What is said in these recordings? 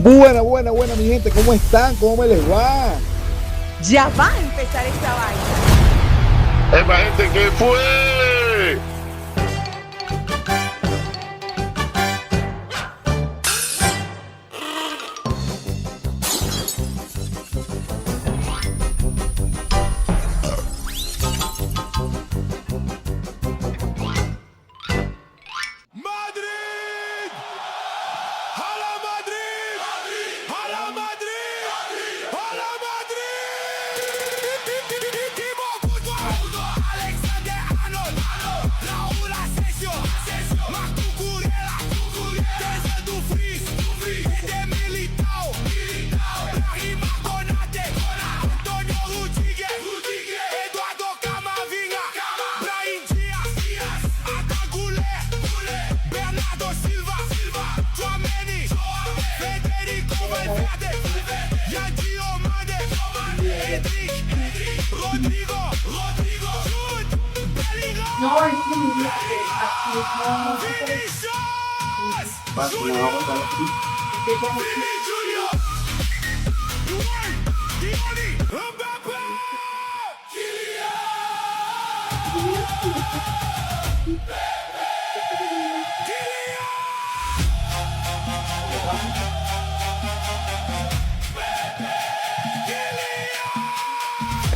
Buena, mi gente, ¿cómo están? ¿Cómo me les va? Ya va a empezar esta vaina. ¡Epa, gente, qué fue!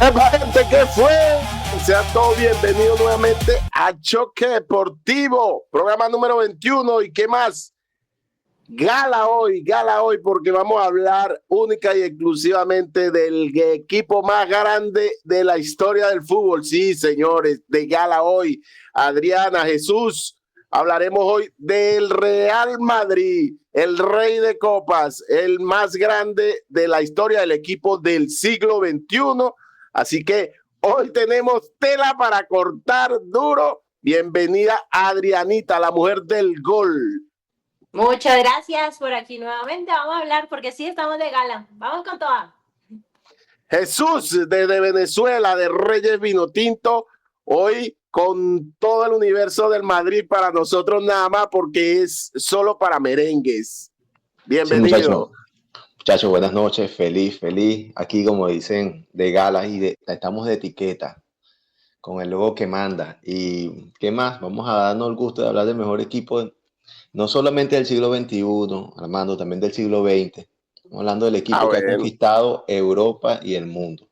¡Epa, gente, qué fue! Sean todos bienvenidos nuevamente a Choque Deportivo, programa número 21. ¿Y qué más? Gala hoy, porque vamos a hablar única y exclusivamente del equipo más grande de la historia del fútbol. Sí, señores, de gala hoy. Adriana, Jesús, hablaremos hoy del Real Madrid, el rey de copas, el más grande de la historia del equipo del siglo XXI. Así que hoy tenemos tela para cortar duro. Bienvenida Adrianita, la mujer del gol. Muchas gracias por aquí nuevamente. Vamos a hablar porque sí estamos de gala. Vamos con toda. Jesús desde Venezuela, de Reyes Vinotinto, hoy con todo el universo del Madrid para nosotros nada más porque es solo para merengues. Bienvenido. Sí, muchachos, buenas noches, feliz. Aquí, como dicen, de gala y estamos de etiqueta con el logo que manda. ¿Y qué más? Vamos a darnos el gusto de hablar del mejor equipo, no solamente del siglo XXI, Armando, también del siglo XX. Estamos hablando del equipo que ha conquistado Europa y el mundo.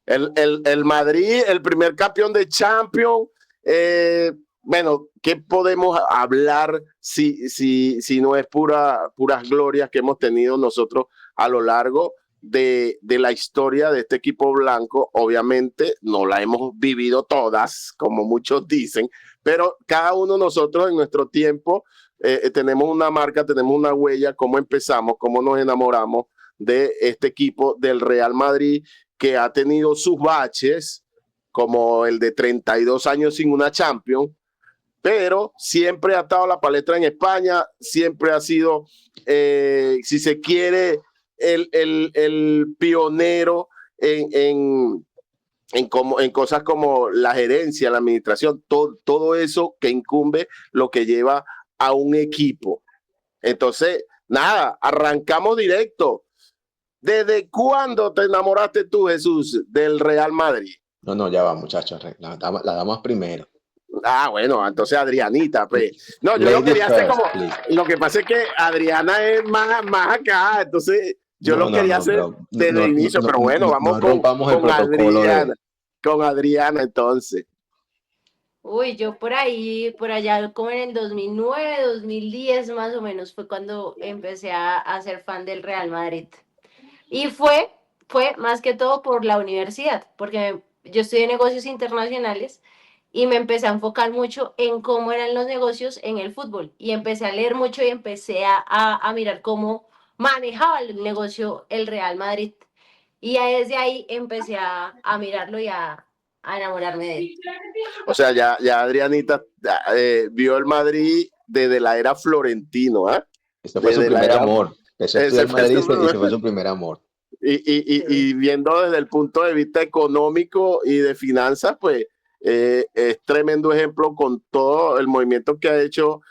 El Madrid, el primer campeón de Champions. Bueno, ¿qué podemos hablar si no es puras glorias que hemos tenido nosotros a lo largo de la historia de este equipo blanco? Obviamente no la hemos vivido todas, como muchos dicen, pero cada uno de nosotros en nuestro tiempo tenemos una marca, tenemos una huella, cómo empezamos, cómo nos enamoramos de este equipo del Real Madrid, que ha tenido sus baches, como el de 32 años sin una Champions, pero siempre ha estado la palestra en España, siempre ha sido, si se quiere, el pionero en cosas como la gerencia, la administración, todo eso que incumbe lo que lleva a un equipo. Entonces, nada, arrancamos directo. ¿Desde cuándo te enamoraste tú, Jesús, del Real Madrid? No, ya va, muchachos, la damos primero. Ah, bueno, entonces Adrianita, pues. No, yo lo quería hacer como. Lo que pasa es que Adriana es más acá, entonces yo lo quería hacer desde el inicio, pero bueno, vamos con Adriana. Con Adriana, entonces. Uy, yo por allá, como en el 2009, 2010 más o menos, fue cuando empecé a ser fan del Real Madrid. Y fue más que todo por la universidad, porque yo estudié negocios internacionales y me empecé a enfocar mucho en cómo eran los negocios en el fútbol. Y empecé a leer mucho y empecé a mirar cómo manejaba el negocio el Real Madrid. Y desde ahí empecé a mirarlo y a enamorarme de él. O sea, ya Adrianita vio el Madrid desde la era Florentino, ¿eh? Este fue su primer amor. Ese fue su primer amor. Y viendo desde el punto de vista económico y de finanzas, pues es tremendo ejemplo con todo el movimiento que ha hecho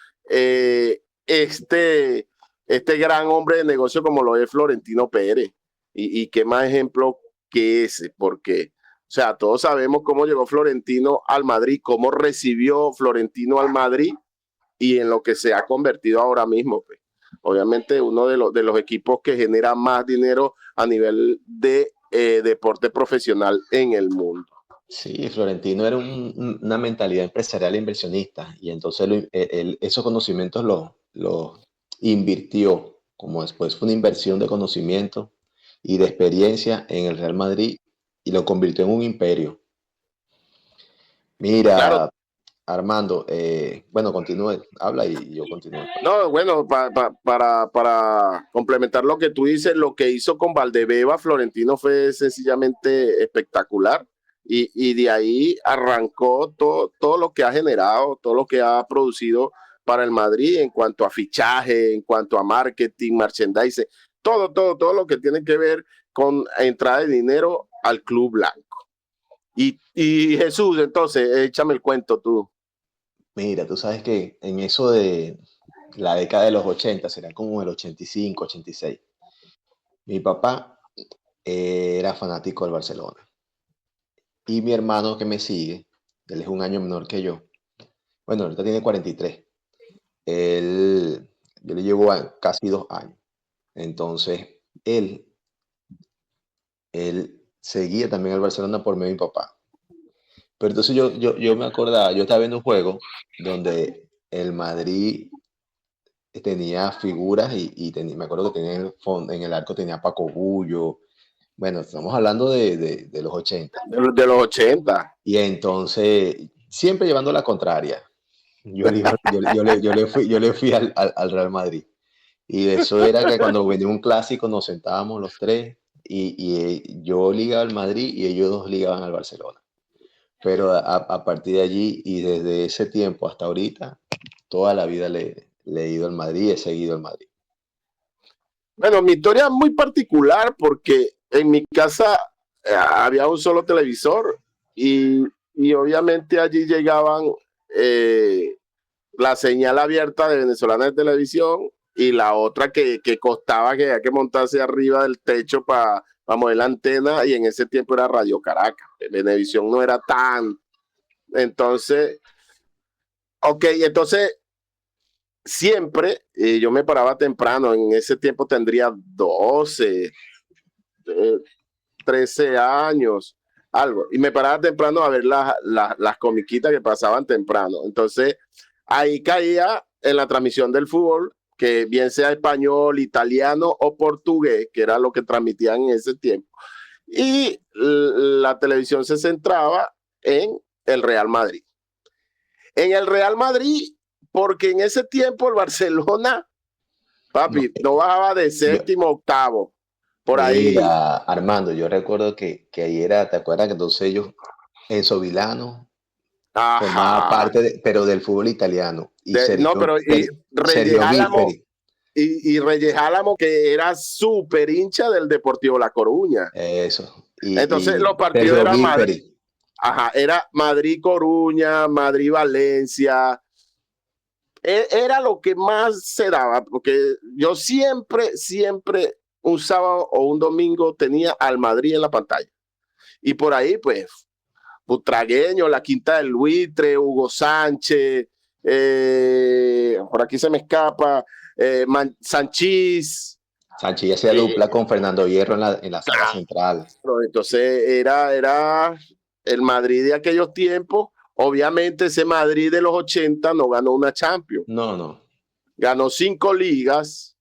este este gran hombre de negocio como lo es Florentino Pérez. Y qué más ejemplo que ese, porque, o sea, todos sabemos cómo llegó Florentino al Madrid, cómo recibió Florentino al Madrid y en lo que se ha convertido ahora mismo. Pues. Obviamente uno de los equipos que genera más dinero a nivel de deporte profesional en el mundo. Sí, Florentino era una mentalidad empresarial e inversionista y entonces esos conocimientos los invirtió, como después fue una inversión de conocimiento y de experiencia en el Real Madrid y lo convirtió en un imperio. Mira, Claro. Armando, bueno, continúe, habla y yo continúo. No, bueno, para complementar lo que tú dices, lo que hizo con Valdebeba, Florentino fue sencillamente espectacular y de ahí arrancó todo lo que ha generado, todo lo que ha producido para el Madrid en cuanto a fichaje, en cuanto a marketing, merchandising, todo lo que tiene que ver con entrada de dinero al club blanco. Y Jesús, entonces, échame el cuento tú. Mira, tú sabes que en eso de la década de los 80, será como el 85, 86, mi papá era fanático del Barcelona. Y mi hermano que me sigue, él es un año menor que yo, bueno, ahorita tiene 43, yo le llevo casi 2 años. Entonces, él seguía también al Barcelona por medio de mi papá. Pero entonces yo me acordaba, yo estaba viendo un juego donde el Madrid tenía figuras y me acuerdo que tenía en el arco tenía a Paco Bullo. Bueno, estamos hablando de los 80. De los 80. Y entonces, siempre llevando la contraria, yo le fui al Real Madrid. Y eso era que cuando venía un clásico nos sentábamos los tres y yo ligaba al Madrid y ellos dos ligaban al Barcelona. Pero a partir de allí y desde ese tiempo hasta ahorita, toda la vida le he ido al Madrid, he seguido al Madrid. Bueno, mi historia es muy particular porque en mi casa había un solo televisor y obviamente allí llegaban la señal abierta de Venezolana de Televisión y la otra que costaba que había que montarse arriba del techo para mover la antena y en ese tiempo era Radio Caracas. Venevisión no era tan... Entonces, entonces siempre yo me paraba temprano, en ese tiempo tendría 12, 13 años, algo, y me paraba temprano a ver las comiquitas que pasaban temprano. Entonces ahí caía en la transmisión del fútbol, que bien sea español, italiano o portugués, que era lo que transmitían en ese tiempo, y la televisión se centraba en el Real Madrid. En el Real Madrid, porque en ese tiempo el Barcelona, papi, no bajaba de séptimo, octavo, por ahí. Mira, Armando, yo recuerdo que ahí era, ¿te acuerdas que entonces ellos, Enzo Vilano, formaba parte, pero del fútbol italiano? Y Reyes Álamo, que era súper hincha del Deportivo La Coruña. Eso. Entonces los partidos eran Madrid. Era Madrid-Coruña, Madrid-Valencia. Era lo que más se daba, porque yo siempre, un sábado o un domingo tenía al Madrid en la pantalla. Y por ahí, pues, Butragueño, la Quinta del Buitre, Hugo Sánchez, por aquí se me escapa, Sanchís. Sanchís hacía dupla con Fernando Hierro en la sala central. Entonces era el Madrid de aquellos tiempos. Obviamente ese Madrid de los 80 no ganó una Champions. No. Ganó 5 ligas,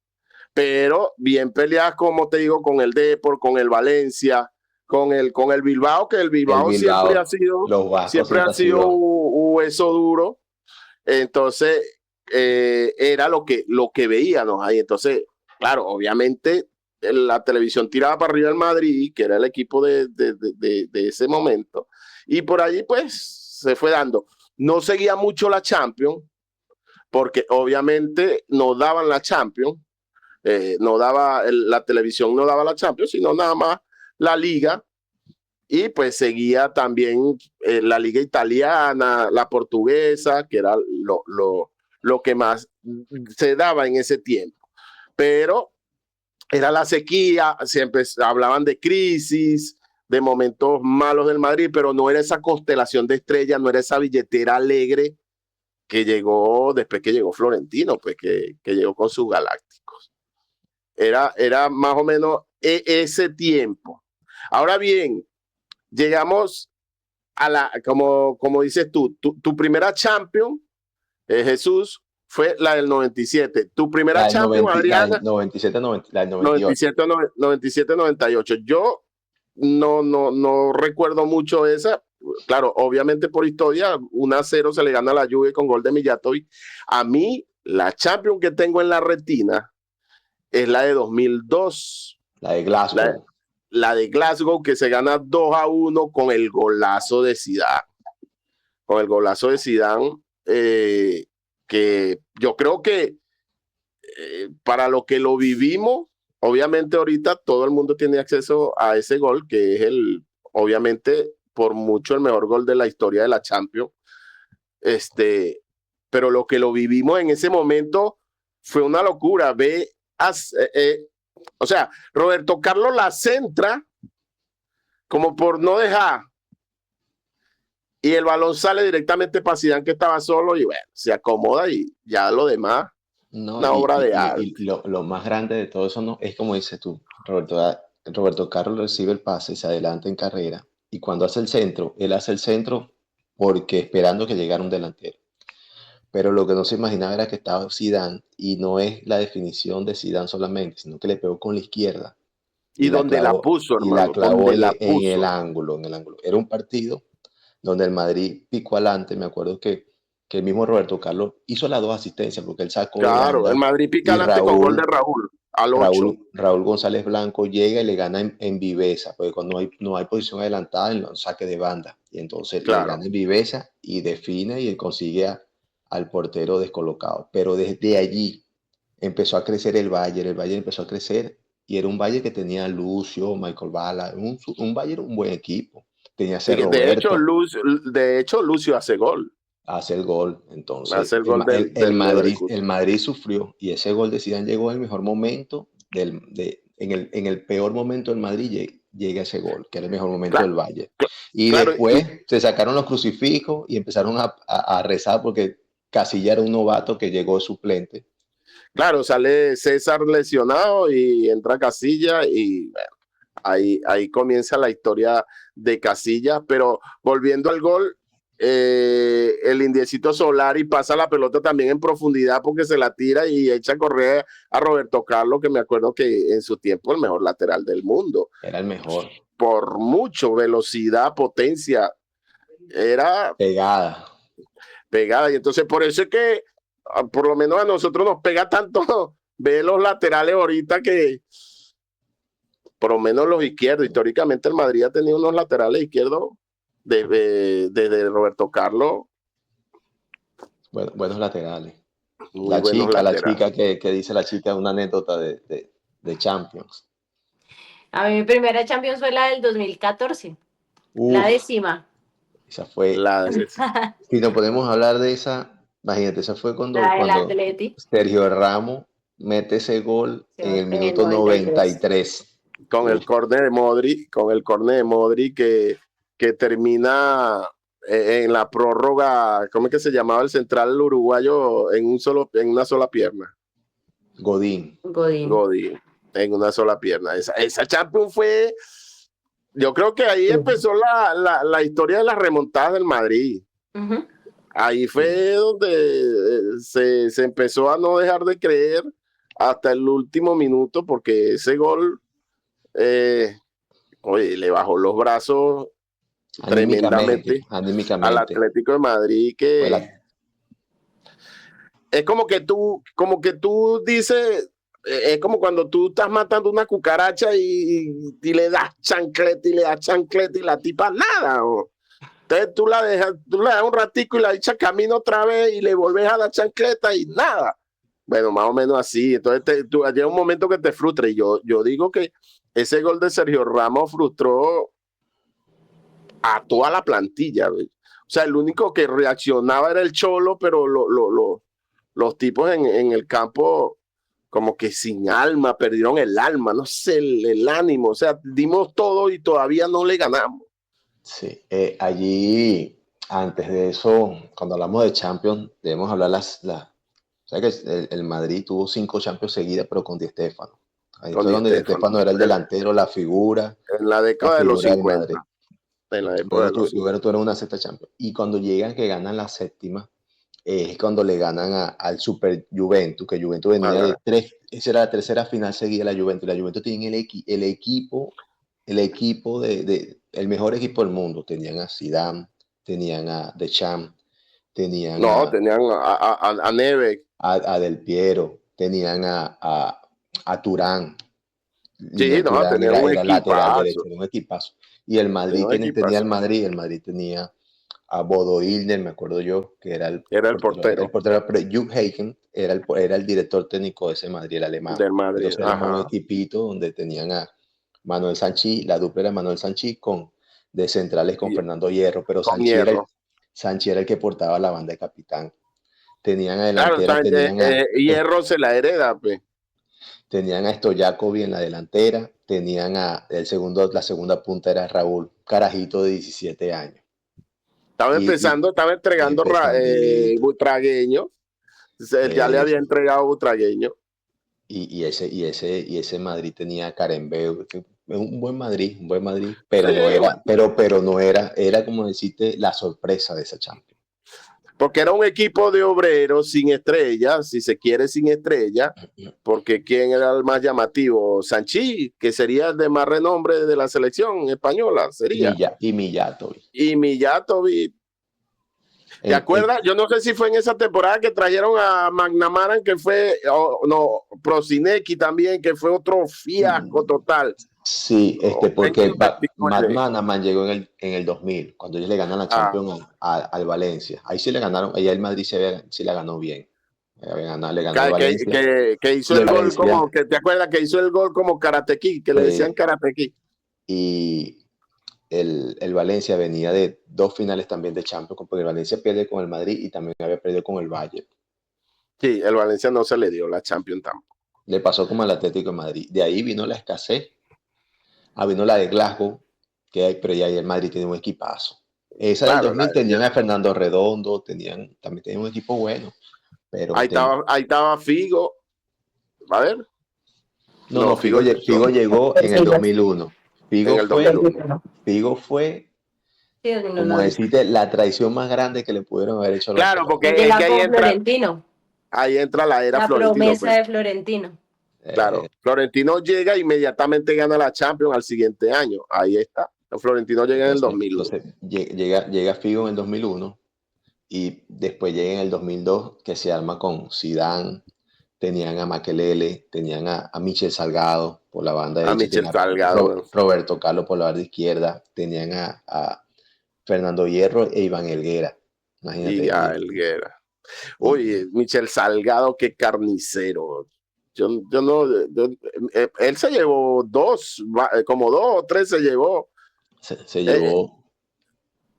pero bien peleadas, como te digo, con el Depor, con el Valencia, con el Bilbao, que el Bilbao siempre ha sido un hueso duro. Entonces, era lo que veíamos ahí. Entonces, claro, obviamente la televisión tiraba para arriba el Madrid, que era el equipo de ese momento, y por allí pues se fue dando. No seguía mucho la Champions, porque obviamente no daban la Champions, la televisión no daba la Champions, sino nada más la Liga, y pues seguía también la Liga italiana, la portuguesa, que era lo que más se daba en ese tiempo. pero era la sequía, siempre hablaban de crisis, de momentos malos del Madrid, pero no era esa constelación de estrellas, no era esa billetera alegre que llegó después que llegó Florentino, pues que llegó con sus galácticos. Era más o menos ese tiempo. Ahora bien, llegamos a la, como dices tú, tu primera Champions, Jesús, fue la del 97. Tu primera Champions, Adriana. 97, la del 98. 97, 98. Yo no recuerdo mucho esa. Claro, obviamente por historia, 1-0 se le gana a la Juve con gol de Mijatovic. A mí, la Champions que tengo en la retina es la de 2002. La de Glasgow. La de Glasgow, que se gana 2-1 con el golazo de Zidane. Con el golazo de Zidane, que yo creo que para lo que lo vivimos, obviamente ahorita todo el mundo tiene acceso a ese gol, que es obviamente por mucho el mejor gol de la historia de la Champions. Pero lo que lo vivimos en ese momento fue una locura. O sea, Roberto Carlos la centra como por no dejar, y el balón sale directamente para Zidane, que estaba solo, y bueno, se acomoda y ya lo demás, una obra de arte. Y lo más grande de todo eso no es como dices tú, Roberto Carlos recibe el pase, se adelanta en carrera, y cuando hace el centro, él hace el centro porque esperando que llegara un delantero. Pero lo que no se imaginaba era que estaba Zidane, y no es la definición de Zidane solamente, sino que le pegó con la izquierda. Y donde la puso, hermano. Y la clavó en el ángulo. Era un partido donde el Madrid picó adelante. Me acuerdo que el mismo Roberto Carlos hizo las 2 asistencias, porque él sacó. Claro, el Madrid pica adelante con gol de Raúl. Al 8. Raúl González Blanco llega y le gana en viveza, porque cuando no hay posición adelantada, en los saques de banda. Y entonces le gana en viveza y define, y él consigue al portero descolocado. Pero desde allí empezó a crecer el Bayern empezó a crecer, y era un Bayern que tenía a Lucio, Michael Ballack, un Bayern, un buen equipo. Tenía a Roberto. De hecho, Lucio hace gol. Hace el gol, entonces hace el gol el Madrid sufrió, y ese gol de Zidane llegó en el mejor momento, en el peor momento del Madrid llega ese gol, que era el mejor momento del Bayern. Y después se sacaron los crucifijos y empezaron a rezar, porque Casilla era un novato que llegó suplente. Claro, sale César lesionado y entra Casilla, y bueno, ahí comienza la historia de Casilla. Pero volviendo al gol, el indiecito Solari pasa la pelota también en profundidad, porque se la tira y echa a correr a Roberto Carlos, que me acuerdo que en su tiempo el mejor lateral del mundo. Era el mejor. Por mucho, velocidad, potencia. Era pegada. Y entonces por eso es que por lo menos a nosotros nos pega tanto ver los laterales ahorita, que por lo menos los izquierdos. Históricamente el Madrid ha tenido unos laterales izquierdos desde Roberto Carlos. Buenos laterales. La chica que dice la chica, una anécdota de Champions. A mí mi primera Champions fue la del 2014. La 10ª. Esa fue si no podemos hablar de esa, imagínate, esa fue cuando Sergio Ramos mete ese gol en el minuto 93. Con el córner de Modric, que termina en la prórroga. ¿Cómo es que se llamaba el central uruguayo en una sola pierna? Godín. En una sola pierna. Esa Champions fue. Yo creo que ahí empezó la historia de las remontadas del Madrid. Uh-huh. Ahí fue donde se empezó a no dejar de creer hasta el último minuto, porque ese gol le bajó los brazos tremendamente al Atlético de Madrid, que es como que tú dices. Es como cuando tú estás matando una cucaracha y le das chancleta y la tipa nada. Entonces tú la dejas un ratico y la echas camino otra vez y le volves a dar chancleta y nada. Bueno, más o menos así. Entonces llega un momento que te frustra, y yo digo que ese gol de Sergio Ramos frustró a toda la plantilla. O sea, el único que reaccionaba era el Cholo, pero los tipos en el campo como que sin alma, perdieron el alma, no sé, el ánimo, o sea, dimos todo y todavía no le ganamos. Sí, allí, antes de eso, cuando hablamos de Champions, debemos hablar o sea que el Madrid tuvo 5 Champions seguidas, pero con Di Stéfano. Ahí Con fue Di donde Di Stéfano. Stéfano era el delantero, la En la década de los figura del 50. Madrid. En la época de los 50. Luego tuvieron una sexta Champions. Y cuando llegan, que ganan la séptima, es cuando le ganan al Super Juventus, que Juventus venía de 3, esa era la tercera final seguida de la Juventus. La Juventus tenía el equipo el mejor equipo del mundo. Tenían a Zidane, tenían a Deschamps, tenían tenían a Neves. a Del Piero, tenían a Turán. Sí, Turán tenían un era lateral derecho, equipazo. un equipazo. Y el Madrid, ¿quién tenía el Madrid? El Madrid tenía a Bodo Illner, me acuerdo yo, que era el portero. Pero Jupp Heynckes era el director técnico de ese Madrid, el alemán. Del Madrid. Entonces éramos un equipito donde tenían a Manuel Sanchi, la dupla era Manuel Sanchi de centrales con Fernando Hierro, pero Sanchi era el que portaba la banda de capitán. Tenían a delantera, Hierro se la hereda, pues. Tenían a Stojakovic en la delantera, tenían la segunda punta era Raúl, carajito de 17 años. Estaba entregando Butragueño. Ya le había entregado Butragueño. Y ese Madrid tenía a Karembeu, un buen Madrid, pero no era como decirte la sorpresa de esa Champions. Porque era un equipo de obreros sin estrella, si se quiere sin estrella, porque ¿quién era el más llamativo? Sanchi, que sería el de más renombre de la selección española, sería. Y Mijatovic. ¿Te acuerdas? Yo no sé si fue en esa temporada que trajeron a McNamara, que fue, Prosinecki también, que fue otro fiasco total. Sí, porque McManaman llegó en el 2000, cuando ellos le ganan la Champions al Valencia. Ahí sí le ganaron, ahí el Madrid sí la ganó bien. Le ganó al Valencia. Que hizo el Valencia, gol ¿te acuerdas que hizo el gol como Karate Kid, que le decían Karate Kid? Y el Valencia venía de 2 finales también de Champions, porque el Valencia pierde con el Madrid y también había perdido con el Bayern. Sí, el Valencia no se le dio la Champions tampoco. Le pasó como al Atlético de Madrid. De ahí vino la escasez. Vino la de Glasgow, pero ya el Madrid tiene un equipazo. Esa del 2000 tenían a Fernando Redondo, también tenían un equipo bueno. Pero ahí estaba Figo. A ver. No, Figo llegó en el 2001. Figo fue como decirte, la traición más grande que le pudieron haber hecho. Claro, porque es que ahí entra la era la Florentino. Promesa de Florentino. Claro, Florentino llega e inmediatamente gana la Champions al siguiente año. Ahí está. Florentino llega en el 2001. Entonces, llega Figo en el 2001 y después llega en el 2002 que se arma con Zidane, tenían a Makelele, tenían a Michel Salgado por la banda derecha, Michel Salgado, Roberto Carlos por la banda izquierda, tenían a Fernando Hierro e Iván Helguera. Imagínate. Helguera. Oye, Michel Salgado, qué carnicero. Él se llevó 2, como 2 o 3 se llevó. Se llevó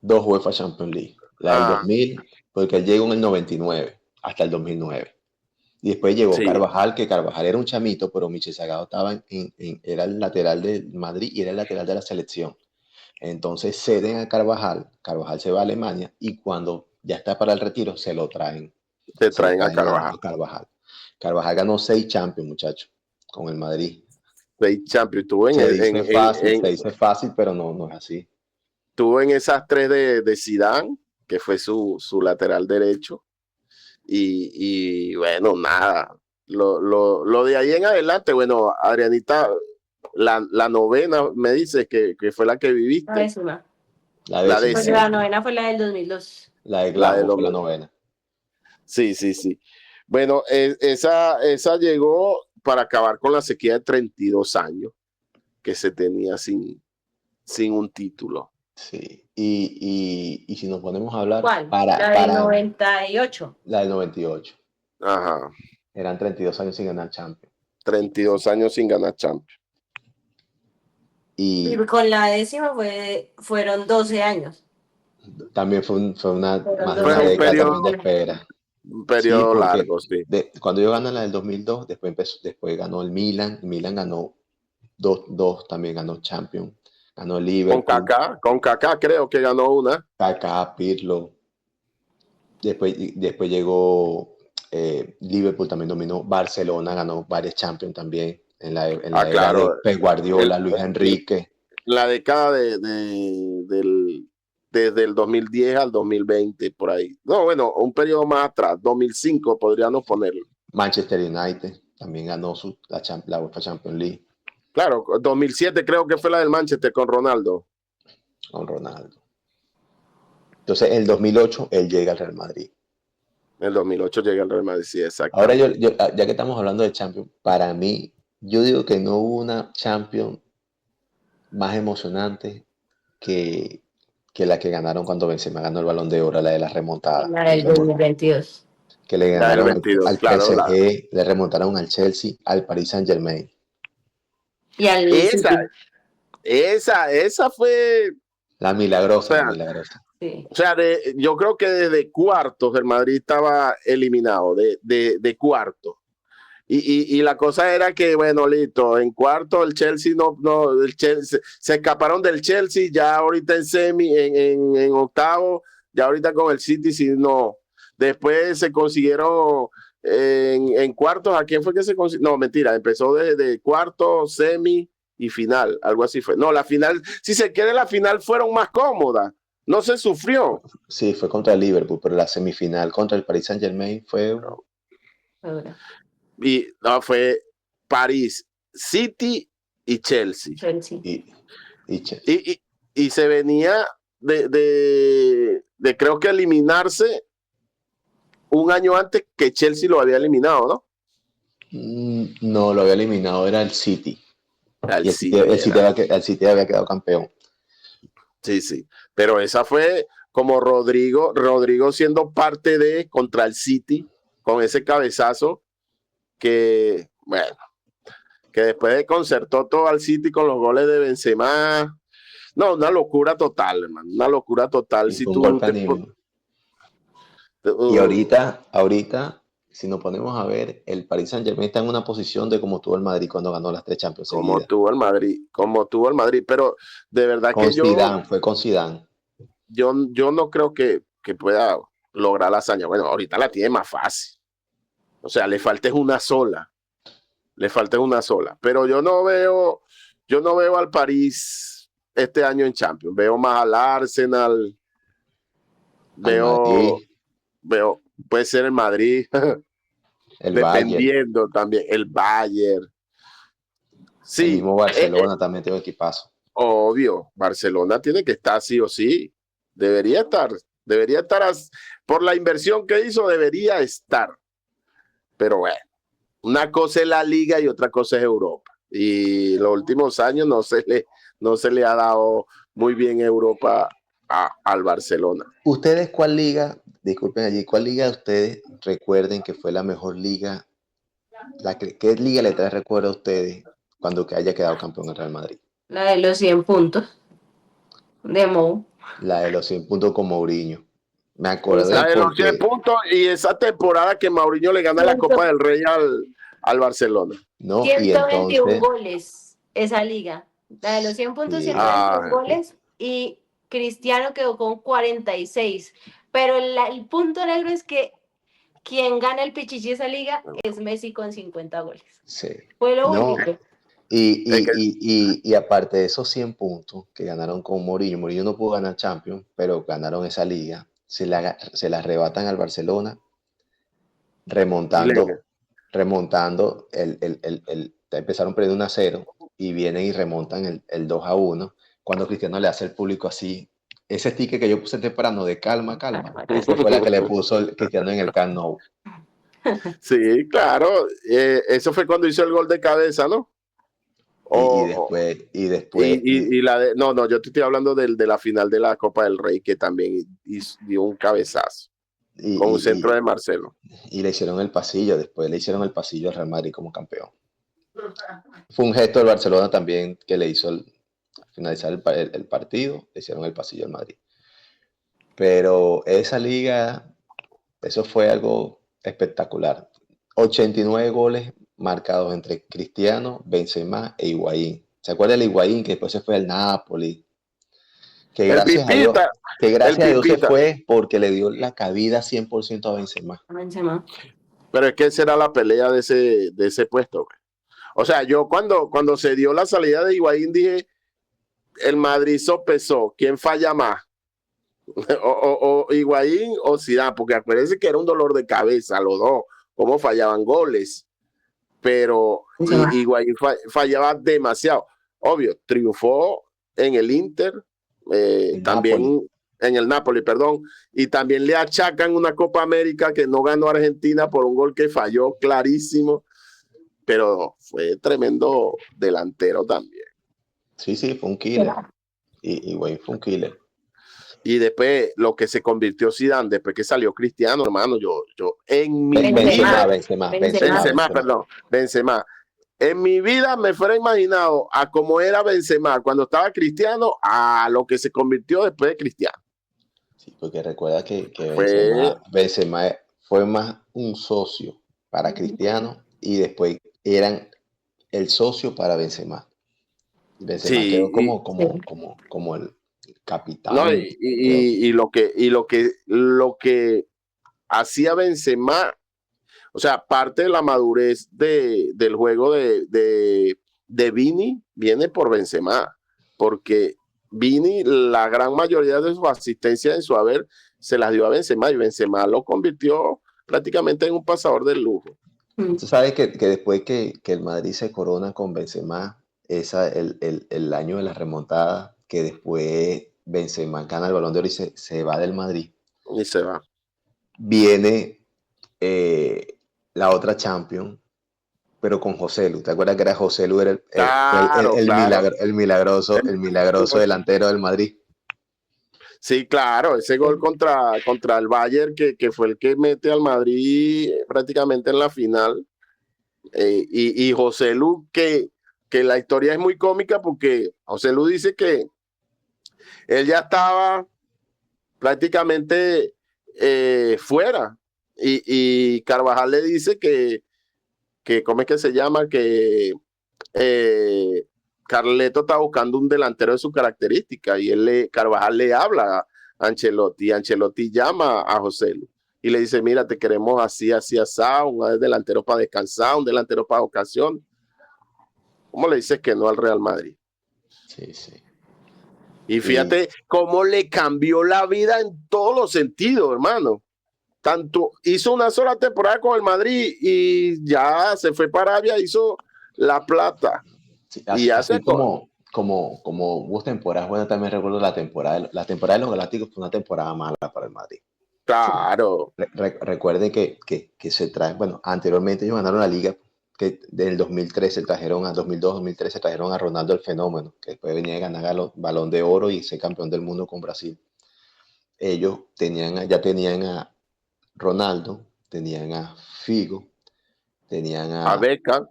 2 UEFA Champions League. La del 2000, porque él llegó en el 99 hasta el 2009. Y después llegó Carvajal, que Carvajal era un chamito, pero Michel Salgado estaba era el lateral del Madrid y era el lateral de la selección. Entonces ceden a Carvajal se va a Alemania y cuando ya está para el retiro se lo traen. Se traen a Carvajal. Carvajal ganó 6 Champions, muchachos, con el Madrid. 6 Champions. Se dice fácil, pero no es así. Tuvo en esas 3 de Zidane, que fue su lateral derecho. Y bueno, nada. Lo de ahí en adelante, bueno, Adrianita, la novena me dice que fue la que viviste. La décima. La décima. La novena fue la del 2002. La de Glasgow fue la novena. Sí. Bueno, esa llegó para acabar con la sequía de 32 años que se tenía sin un título. Sí, y si nos ponemos a hablar... ¿Cuál? La del 98. La del 98. Ajá. Eran 32 años sin ganar Champions. 32 años sin ganar Champions. Y con la décima fueron 12 años. También fue una periodo de espera. un Sí, periodo porque largo, sí. cuando ellos ganan la del 2002, después ganó el Milan ganó dos también ganó Champions, ganó Liverpool, Con Kaká creo que ganó una. Kaká, Pirlo, después llegó Liverpool también dominó, Barcelona ganó varias Champions también en la era de Claro, Pep Guardiola, Luis el- Enrique. la década desde el 2010 al 2020, por ahí. No, bueno, un periodo más atrás, 2005 podríamos ponerlo. Manchester United también ganó la UEFA Champions League Claro, 2007 creo que fue la del Manchester con Ronaldo. con Ronaldo. Entonces, en el 2008 él llega al Real Madrid. En el 2008 llega el Real Madrid, sí, exacto. Ahora, ya que estamos hablando de Champions, para mí, yo digo que no hubo una Champions más emocionante que la que ganaron cuando Benzema ganó el Balón de Oro, la de la remontada. La del 2022. Que le La del ganaron 22, al claro. PSG, le remontaron al Chelsea, al Paris Saint-Germain. Y al Esa fue, La milagrosa, o sea, la milagrosa. sí. o sea, yo creo que desde cuartos el Madrid estaba eliminado, de cuartos. Y la cosa era que, bueno, listo, en cuarto el Chelsea el Chelsea, se escaparon del Chelsea, ya ahorita en semi, en octavo, ya ahorita con el City, si no. Después se consiguieron en cuartos, ¿a quién fue que se consiguió? No, mentira, empezó de cuarto, semi y final, algo así fue. No, la final, si se quiere, la final fueron más cómodas, no se sufrió. Sí, fue contra el Liverpool, pero la semifinal contra el Paris Saint-Germain fue... Y no, fue París, City y Chelsea. Chelsea. Y se venía de creo que eliminarse un año antes que Chelsea lo había eliminado, ¿no? No, lo había eliminado, era el City. El City había quedado campeón. Sí, sí. Pero esa fue como Rodrigo siendo parte de contra el City, con ese cabezazo que, bueno, que después desconcertó todo al City con los goles de Benzema. No, una locura total, hermano, una locura total. Si tú, y ahorita, si nos ponemos a ver, el Paris Saint-Germain está en una posición de como tuvo el Madrid cuando ganó las 3 Champions. Como tuvo el Madrid, pero de verdad con que Zidane, fue con Zidane. Yo no creo que pueda lograr la hazaña. Bueno, ahorita la tiene más fácil. O sea, le falta una sola. Pero yo no veo al París este año en Champions. Veo más al Arsenal. Veo, puede ser el Madrid. Dependiendo Bayern. También. El Bayern. Sí. El mismo Barcelona también tiene equipazo. Obvio, Barcelona tiene que estar sí o sí. Debería estar por la inversión que hizo, debería estar. Pero bueno, una cosa es la Liga y otra cosa es Europa. Y los últimos años no se le ha dado muy bien Europa al Barcelona. ¿Ustedes cuál liga, disculpen allí, cuál liga ustedes recuerden que fue la mejor liga? ¿Qué liga le trae recuerdo a ustedes cuando que haya quedado campeón el Real Madrid? La de los 100 puntos de Mou. La de los 100 puntos con Mourinho. Me acuerdo. La de los 100 puntos y esa temporada que Mourinho le gana la Copa del Rey al Barcelona. No, 121 y entonces, goles esa liga. La de los 100 puntos, 121 goles y Cristiano quedó con 46. Pero el punto negro es que quien gana el Pichichi esa liga es Messi con 50 goles. Sí. Fue lo único. Y aparte de esos 100 puntos que ganaron con Mourinho no pudo ganar Champions, pero ganaron esa liga, se la arrebatan al Barcelona, remontando, empezaron perdiendo 1-0 y vienen y remontan el 2-1, cuando Cristiano le hace al público así, ese ticket que yo puse temprano de calma, esa fue la que le puso el Cristiano en el Camp Nou. Sí, claro, eso fue cuando hizo el gol de cabeza, ¿no? Y después. No, yo te estoy hablando de la final de la Copa del Rey, que también dio un cabezazo con un centro de Marcelo. Y le hicieron el pasillo, después le hicieron el pasillo al Real Madrid como campeón. Fue un gesto del Barcelona también que le hizo al finalizar el partido, le hicieron el pasillo al Madrid. Pero esa liga, Eso fue algo espectacular. 89 goles marcados entre Cristiano, Benzema e Higuaín. ¿Se acuerda del Higuaín que después se fue al Napoli? Que El gracias a Dios, Pipita, que gracias a el Dios se Pipita. fue porque le dio la cabida 100% a Benzema. Benzema. Pero es que esa era la pelea de ese puesto, güey. O sea, yo cuando se dio la salida de Higuaín dije, el Madrid sopesó, ¿quién falla más? o Higuaín o Zidane, porque acuérdense que era un dolor de cabeza los dos, cómo fallaban goles, pero Higuaín fallaba demasiado. Obvio, triunfó en el Inter, también Napoli. en el Napoli, perdón, y también le achacan una Copa América que no ganó Argentina por un gol que falló clarísimo, pero fue tremendo delantero también. Sí, fue un killer. Y Higuaín fue un killer. Y después lo que se convirtió Zidane, después que salió Cristiano, hermano, yo en mi vida, Benzema. En mi vida me fuera imaginado a cómo era Benzema cuando estaba Cristiano a lo que se convirtió después de Cristiano. Sí, porque recuerda que Benzema fue más un socio para Cristiano y después eran el socio para Benzema. Benzema quedó como el capitán. No, y lo que hacía Benzema, o sea, parte de la madurez del juego de Vini viene por Benzema, porque Vini la gran mayoría de sus asistencias en su haber se las dio a Benzema y Benzema lo convirtió prácticamente en un pasador de lujo. Tú sabes que después que el Madrid se corona con Benzema, el año de la remontada, que después Benzema gana el Balón de Oro y se va del Madrid. Y se va. Viene la otra Champions, pero con José Lu. ¿Te acuerdas que era José Lu? Era el milagroso delantero del Madrid. Sí, claro, ese gol contra el Bayern que fue el que mete al Madrid prácticamente en la final. Y José Lu, que la historia es muy cómica porque José Lu dice que él ya estaba prácticamente fuera y Carvajal le dice que ¿cómo es que se llama? Que Carleto está buscando un delantero de su característica y Carvajal le habla a Ancelotti y Ancelotti llama a José Lu y le dice, mira, te queremos así, asado, un delantero para descansar, un delantero para ocasión. ¿Cómo le dices que no al Real Madrid? Sí. Y fíjate cómo le cambió la vida en todos los sentidos, hermano. Tanto hizo una sola temporada con el Madrid y ya se fue para Arabia, hizo la plata. Sí, y hace como hubo temporadas, bueno, también recuerdo la temporada de los Galácticos fue una temporada mala para el Madrid. Claro. Recuerden que se trae, bueno, anteriormente ellos ganaron la liga, que del 2013 trajeron a 2002-2013 trajeron a Ronaldo el Fenómeno, que después venía a ganar el Balón de Oro y ser campeón del mundo con Brasil. Ellos ya tenían a Ronaldo, tenían a Figo, tenían a Beckham.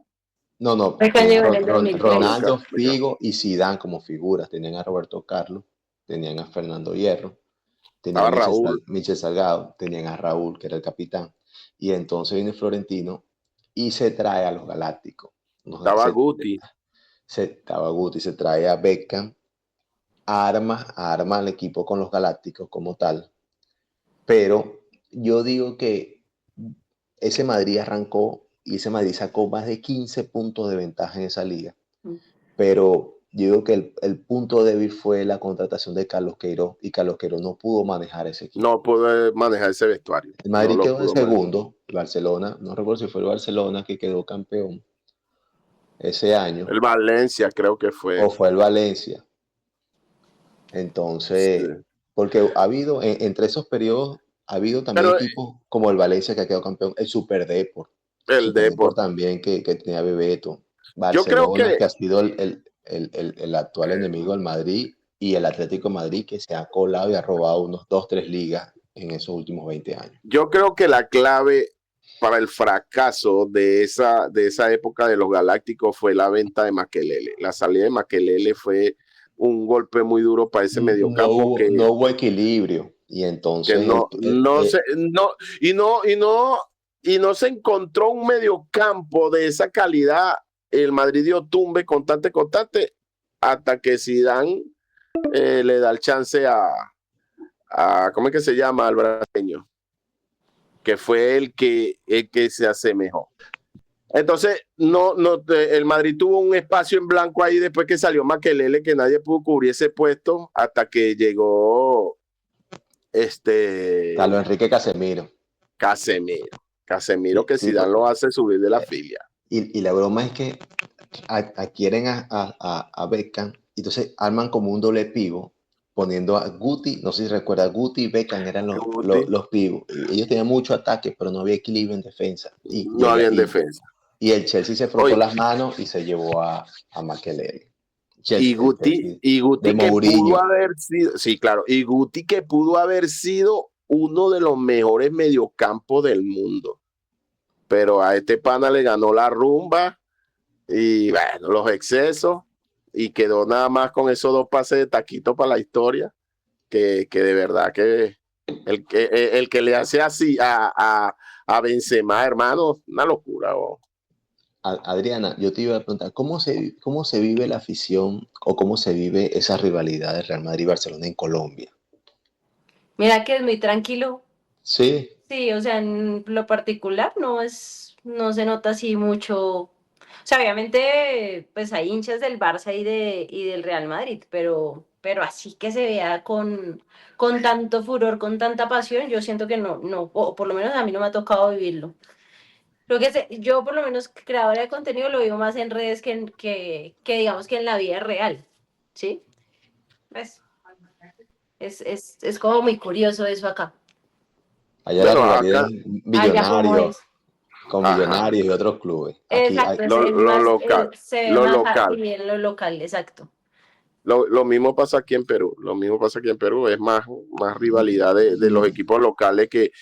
Ronaldo, Figo y Zidane como figuras. Tenían a Roberto Carlos, tenían a Fernando Hierro, tenían a Michel Salgado, tenían a Raúl, que era el capitán. Y entonces viene Florentino y se trae a los Galácticos. Estaba Guti, se trae a Beckham, arma al equipo con los Galácticos como tal. Pero yo digo que ese Madrid arrancó y ese Madrid sacó más de 15 puntos de ventaja en esa liga. Pero yo digo que el punto débil fue la contratación de Carlos Queiroz y Carlos Queiroz no pudo manejar ese equipo. No pudo manejar ese vestuario. El Madrid quedó en segundo, el Barcelona, no recuerdo si fue el Barcelona que quedó campeón ese año. El Valencia creo que fue. O fue el Valencia. Entonces, sí. Porque ha habido, entre esos periodos, ha habido también equipos como el Valencia que ha quedado campeón, el Super Depor. El Depor también que tenía Bebeto. Barcelona, yo creo que ha sido el actual enemigo del Madrid y el Atlético de Madrid que se ha colado y ha robado unos 2-3 ligas en esos últimos 20 años. Yo creo que la clave para el fracaso de esa época de los Galácticos fue la venta de Makelele. La salida de Makelele fue un golpe muy duro para ese mediocampo. No hubo equilibrio. Y Que entonces y no se encontró un mediocampo de esa calidad. El Madrid dio tumbe constante, hasta que Zidane le da el chance a ¿cómo es que se llama? Al brasileño, que fue el que se asemejó. Entonces, el Madrid tuvo un espacio en blanco ahí después que salió Makelele, que nadie pudo cubrir ese puesto hasta que llegó Carlos Enrique Casemiro. Casemiro, que Sí, Zidane lo hace subir de la filia. Y la broma es que adquieren a Beckham, entonces arman como un doble pivo, poniendo a Guti, no sé si recuerda, Guti y Beckham eran los pivos. Ellos tenían mucho ataque, pero no había equilibrio en defensa. No había en defensa. Y el Chelsea se frotó las manos y se llevó a Makelele. Y Guti que pudo haber sido, sí, claro, y Guti que pudo haber sido uno de los mejores mediocampos del mundo. Pero a este pana le ganó la rumba y bueno, los excesos, y quedó nada más con esos 2 pases de taquito para la historia, que de verdad que el que le hace así a Benzema, hermano, una locura. Adriana, yo te iba a preguntar, ¿cómo se vive la afición o cómo se vive esa rivalidad de Real Madrid y Barcelona en Colombia? Mira que es muy tranquilo. Sí. Sí, o sea, en lo particular no se nota así mucho. O sea, obviamente, pues hay hinchas del Barça y del Real Madrid, pero así que se vea con tanto furor, con tanta pasión, yo siento que no, o por lo menos a mí no me ha tocado vivirlo. Creo que yo por lo menos creadora de contenido lo vivo más en redes que digamos que en la vida real, ¿sí? ¿Ves? Es como muy curioso eso acá. Allá la rivalidad Millonarios, con Millonarios y otros clubes. Aquí exacto, lo local. En lo local, exacto. Lo mismo pasa aquí en Perú. Es más rivalidad de los equipos locales que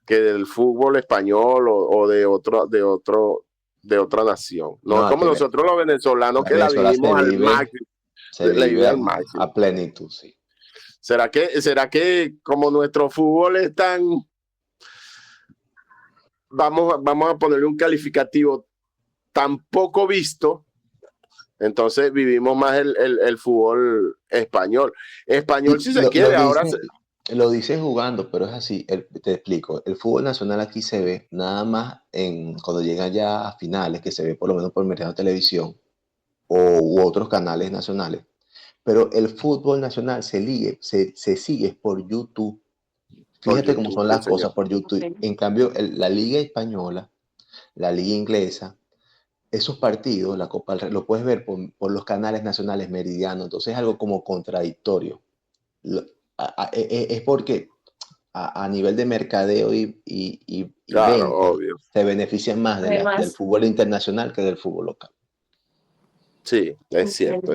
del fútbol español o de otra nación. No es como nosotros los venezolanos que la vivimos al máximo. Se vive al máximo. A plenitud, sí. ¿Será que como nuestro fútbol es tan, vamos a ponerle un calificativo, tan poco visto, entonces vivimos más el fútbol español? Español, si se quiere, ahora... Lo dices jugando, pero es así. Te explico. El fútbol nacional aquí se ve nada más cuando llega ya a finales, que se ve por lo menos por Mercado Televisión u otros canales nacionales. Pero el fútbol nacional se sigue por YouTube. Fíjate cómo son las cosas por YouTube. Okay. En cambio, la Liga Española, la Liga Inglesa, esos partidos, la Copa del Rey, lo puedes ver por los canales nacionales meridianos. Entonces es algo como contradictorio. Es porque a nivel de mercadeo y claro, venta, obvio, se benefician más del fútbol internacional que del fútbol local. Sí, es cierto.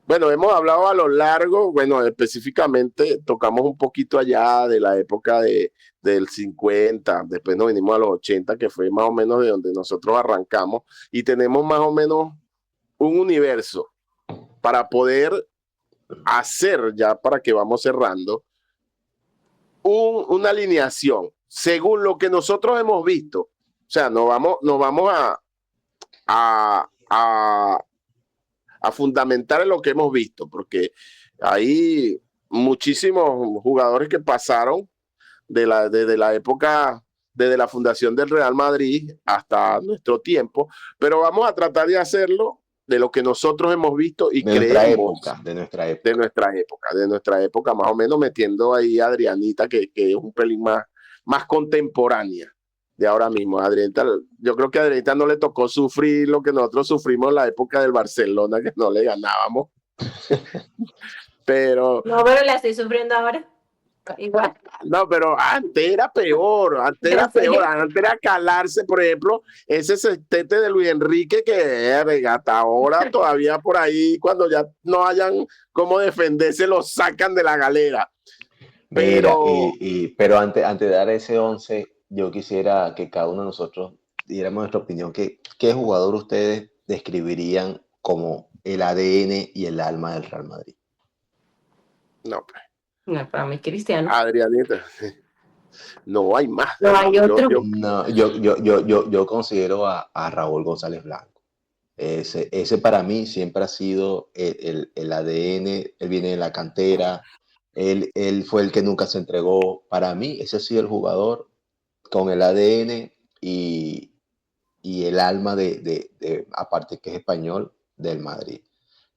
Bueno, hemos hablado a lo largo, específicamente tocamos un poquito allá de la época del 50, después nos vinimos a los 80, que fue más o menos de donde nosotros arrancamos, y tenemos más o menos un universo para poder hacer, ya para que vamos cerrando, una alineación según lo que nosotros hemos visto. O sea, nos vamos a fundamentar en lo que hemos visto, porque hay muchísimos jugadores que pasaron desde la época, desde la fundación del Real Madrid hasta nuestro tiempo, pero vamos a tratar de hacerlo de lo que nosotros hemos visto y creemos de nuestra época, más o menos metiendo ahí a Adrianita, que es un pelín más contemporánea de ahora mismo. Yo creo que a Adrianita no le tocó sufrir lo que nosotros sufrimos en la época del Barcelona, que no le ganábamos. pero la estoy sufriendo ahora. Igual. No, pero antes era peor, antes era calarse, por ejemplo, ese sextete de Luis Enrique que hasta ahora todavía por ahí, cuando ya no hayan cómo defenderse, lo sacan de la galera. Pero, pero antes de dar ese 11, yo quisiera que cada uno de nosotros diéramos nuestra opinión. ¿Qué jugador ustedes describirían como el ADN y el alma del Real Madrid? No, pues. No, para mí Cristiano. Adrianita. No hay más. No hay otro. No, yo considero a Raúl González Blanco. Ese para mí siempre ha sido el ADN, él viene de la cantera, él fue el que nunca se entregó. Para mí, ese ha sido el jugador con el ADN y el alma aparte que es español, del Madrid.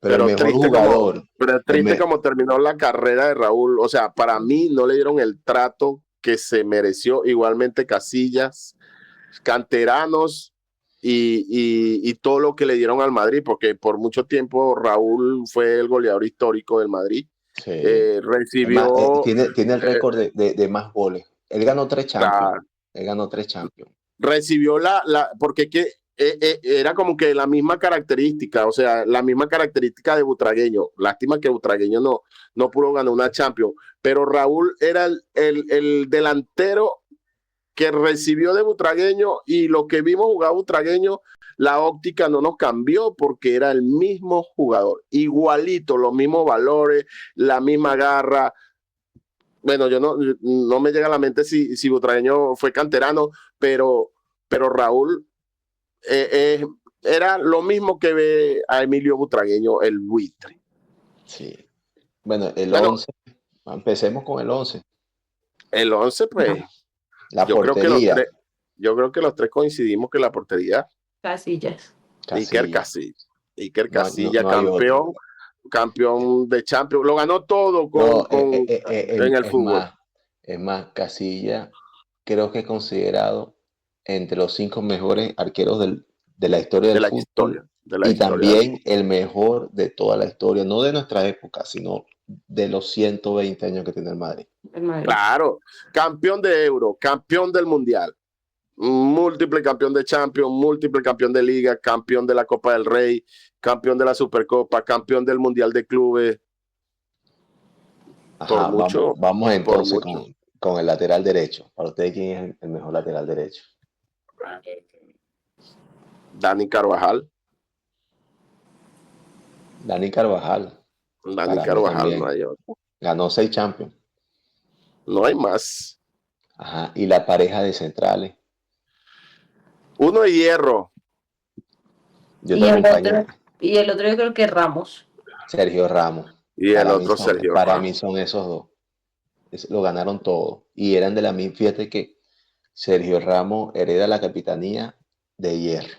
Pero el mejor jugador. Pero triste como terminó la carrera de Raúl. O sea, para mí no le dieron el trato que se mereció. Igualmente Casillas, canteranos y todo lo que le dieron al Madrid, porque por mucho tiempo Raúl fue el goleador histórico del Madrid. Sí. Recibió... tiene el récord de más goles. Él ganó 3 Champions. Él ganó 3 Champions. Recibió porque era como que la misma característica, o sea, la misma característica de Butragueño. Lástima que Butragueño no pudo ganar una Champions, pero Raúl era el delantero que recibió de Butragueño, y lo que vimos jugar Butragueño, la óptica no nos cambió porque era el mismo jugador, igualito, los mismos valores, la misma garra. Bueno, yo no me llega a la mente si Butragueño fue canterano, pero Raúl era lo mismo que ve a Emilio Butragueño, el buitre. Sí. Bueno, el 11. Empecemos con el 11. El 11, pues. La portería. Yo creo que los tres coincidimos que la portería. Casillas. Iker Casillas, campeón de Champions. Lo ganó todo en el fútbol. Es más, Casillas creo que es considerado entre los 5 mejores arqueros de la historia del fútbol. Y también el mejor de toda la historia, no de nuestra época, sino de los 120 años que tiene el Madrid. Claro, campeón de Euro, campeón del Mundial, múltiple campeón de Champions, múltiple campeón de Liga, campeón de la Copa del Rey, campeón de la Supercopa, campeón del Mundial de Clubes. Ajá, vamos entonces con el lateral derecho. Para ustedes, ¿quién es el mejor lateral derecho? Dani Carvajal. Dani Carvajal, no hay otro. Ganó 6 Champions. No hay más. Ajá, y la pareja de centrales. Uno de Hierro. Y el otro yo creo que Ramos. Sergio Ramos. Y el otro Sergio Ramos. Para mí son esos dos. Lo ganaron todo. Y eran de la misma. Fíjate que Sergio Ramos hereda la capitanía de Hierro.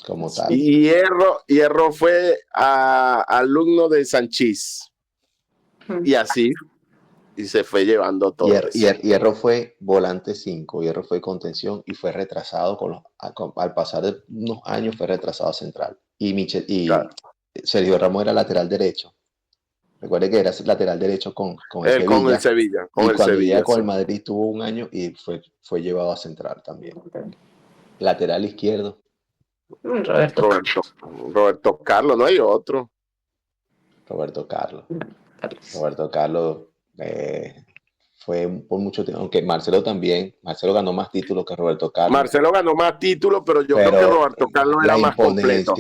Como tal. Y Hierro fue alumno de Sanchís. Y así. Y se fue llevando todo. Hierro fue volante 5, Hierro fue contención y fue retrasado al pasar de unos años fue retrasado a central. Claro. Sergio Ramos era lateral derecho. Recuerde que era lateral derecho con el Sevilla. Cuando llega con el Madrid tuvo un año y fue llevado a central también. Lateral izquierdo. Roberto Carlos, no hay otro. Roberto Carlos fue por mucho tiempo, aunque Marcelo ganó más títulos que Roberto Carlos. Marcelo ganó más títulos, pero yo creo que Roberto Carlos era más completo.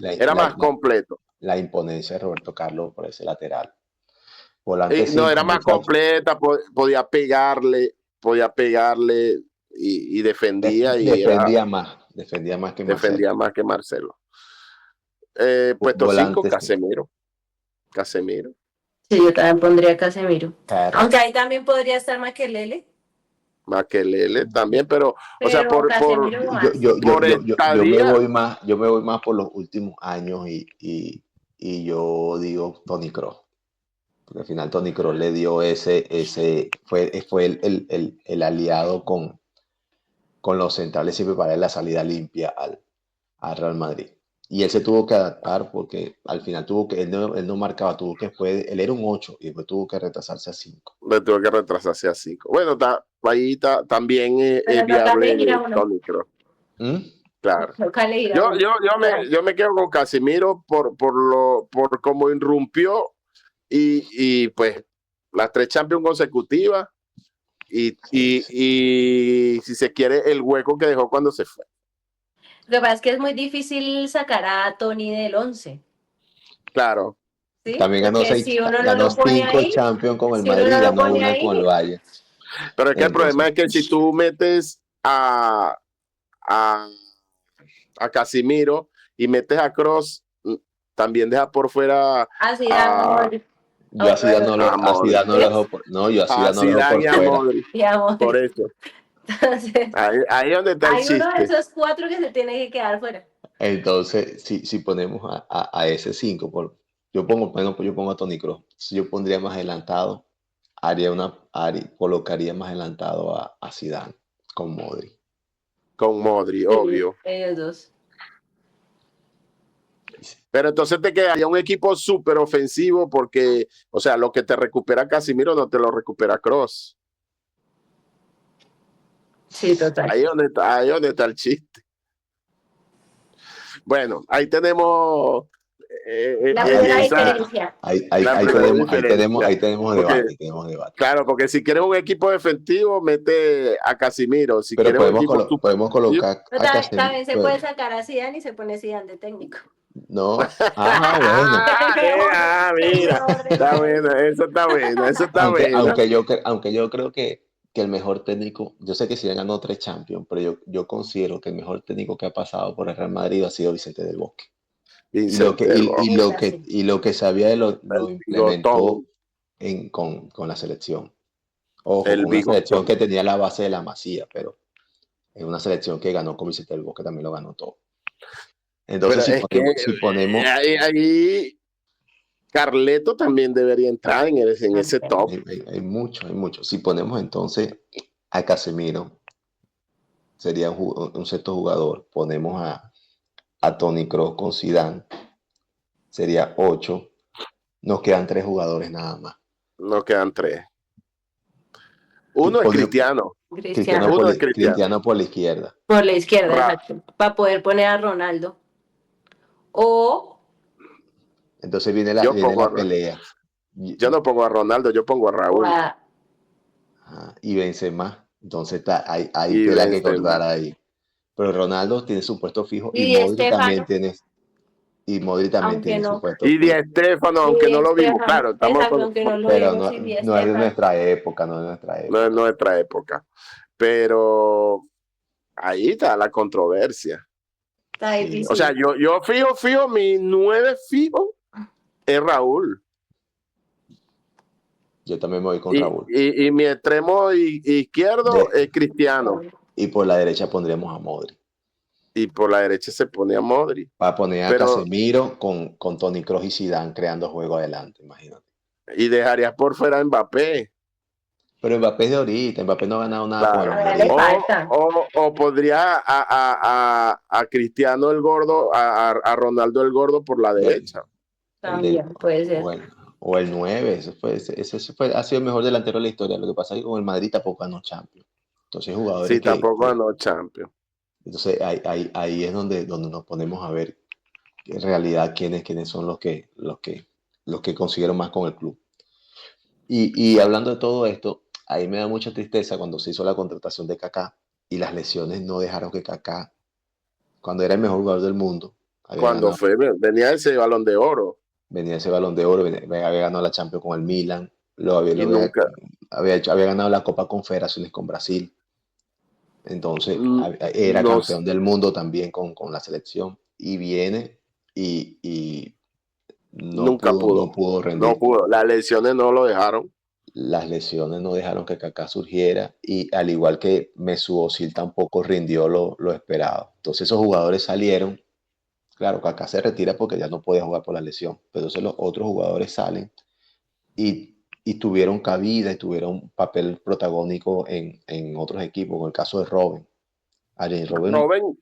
Era más completo. La imponencia de Roberto Carlos por ese lateral. Era más completa, podía pegarle y defendía. Defendía más que Marcelo. Defendía más que Marcelo. Puesto 5, Casemiro. Sí, yo también pondría Casemiro. Claro. Aunque ahí también podría estar Makelele también, pero o sea, yo me voy más por los últimos años y yo digo Toni Kroos. Porque al final Toni Kroos le dio fue el aliado con los centrales siempre para la salida limpia al Real Madrid. Y él se tuvo que adaptar porque al final él no marcaba, él era un 8 y después tuvo que retrasarse a 5. Bueno, ahí también es viable Toni Kroos. Claro. Yo me quedo con Casemiro por cómo irrumpió y pues las 3 Champions consecutivas y si se quiere el hueco que dejó cuando se fue. Lo que pasa es que es muy difícil sacar a Toni del 11. Claro. ¿sí? También ganó Porque seis, si uno no ganó lo pone 5 ahí, Champions con el si uno Madrid no y lo ganó pone una con el ahí, Valle. Pero es que el problema es Entonces, que si tú metes a, a Casimiro y metes a Cross, también deja por fuera así dan a, yo a Zidane no a a Zidane Modric. no lo dejo no, yo a A Zidane no lo dejo Zidane por y a fuera. Modric. digamos. Por eso. Entonces, Ahí es donde está el hay uno de chiste. esos 4 que se tiene que quedar fuera. Entonces, si ponemos a ese 5, bueno, pues yo pongo a Toni Kroos. Si yo pondría más adelantado, colocaría más adelantado a Zidane con Modric. Con Modric, Sí, obvio. ellos dos. Pero entonces te quedaría un equipo súper ofensivo porque, o sea, lo que te recupera Casimiro no te lo recupera Cross. Sí, total. Ahí es donde está el chiste. Bueno, ahí tenemos La primera esa, diferencia. Ahí la primera diferencia. tenemos Porque, debate. claro, porque si quieres un equipo defensivo, mete a Casimiro. Si Pero quieres un equipo súper podemos ofensivo, colocar Pero a también se Casemiro. puede sacar a Zidane y se pone Zidane de técnico. No, bueno. Mira, está bueno, eso está bueno, eso está bueno. Aunque yo creo que el mejor técnico, yo sé que sí ganó 3 Champions, pero yo considero que el mejor técnico que ha pasado por el Real Madrid ha sido Vicente del Bosque. Vincent del Bosque, Y lo que sabía de lo el implementó bigotón, con la selección. Ojo, el con una selección que bigotón. tenía la base de la Masía, pero es una selección que ganó con Vicente del Bosque, también lo ganó todo. Pero Entonces, es que si ponemos ahí Carleto también debería entrar en ese top. hay mucho. Si ponemos entonces a Casemiro, sería un sexto jugador. Ponemos a Toni Kroos con Zidane, sería 8. Nos quedan 3 jugadores nada más. Nos quedan 3. Uno es Cristiano. Cristiano. Uno es Cristiano. Cristiano por la izquierda. Por la izquierda, Ra- exacto. Para poder poner a Ronaldo. O Entonces viene Yo viene pongo la pelea. yo no pongo a Ronaldo, yo pongo a o Raúl a- Y Benzema. Entonces hay y tela que Benzema. cortar ahí. Pero Ronaldo tiene su puesto fijo y Di Stéfano, Modric también aunque tiene su no. puesto Y Di fijo. Stéfano, Y aunque Di no lo vimos, Stéfano. claro, estamos Exacto, aunque no lo Pero vimos, y Di no es de Stéfano. nuestra época, no es de nuestra no época. es nuestra época. Pero ahí está la controversia. Está Sí, difícil. O sea, yo fijo, mi 9 fijo es Raúl. yo también me voy con Raúl. Y mi extremo izquierdo es Cristiano. Y por la derecha pondríamos a Modric. Y por la derecha se pone a Modric. Para poner a Pero- Casemiro con Toni Kroos y Zidane creando juego adelante, imagínate. Y dejarías por fuera a Mbappé. Pero Mbappé es de ahorita, Mbappé no ha ganado nada con el Claro. Madrid. Le falta. O podría a Cristiano el Gordo, a Ronaldo el Gordo por la derecha. También puede ser. O el 9, ha sido el mejor delantero de la historia. Lo que pasa es que con el Madrid tampoco ganó Champions. Entonces, jugadores Sí, tampoco ganó Champions. Entonces, ahí es donde nos ponemos a ver en realidad quiénes son los que consiguieron más con el club. Y hablando de todo esto, ahí me da mucha tristeza cuando se hizo la contratación de Kaká y las lesiones no dejaron que Kaká, cuando era el mejor jugador del mundo, Cuando venía ese Balón de Oro. venía ese Balón de Oro, había ganado la Champions con el Milan, había ganado la Copa Confederaciones con Brasil. Entonces era campeón del mundo también con la selección y viene y no pudo rendir. No pudo, las lesiones no lo dejaron. Las lesiones no dejaron que Kaká surgiera y al igual que Mesut Özil tampoco rindió lo esperado. Entonces esos jugadores salieron. Claro, Kaká se retira porque ya no puede jugar por la lesión, pero entonces los otros jugadores salen y tuvieron cabida y tuvieron papel protagónico en otros equipos, en el caso de Robben. Robben,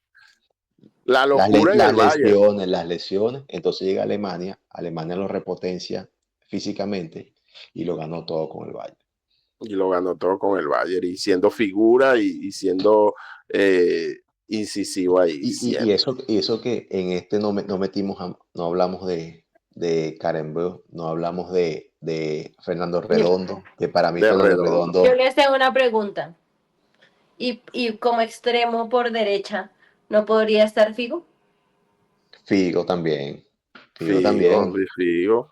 la locura en el Bayern. Las lesiones, entonces llega a Alemania lo repotencia físicamente y lo ganó todo con el Bayern. Y lo ganó todo con el Bayern, y siendo figura y siendo incisivo ahí. Y eso que en este no hablamos de Karembeu, no hablamos de Fernando Redondo, que para mí Fernando Redondo. Yo les tengo una pregunta. Y como extremo por derecha, ¿no podría estar Figo? Figo también. Figo.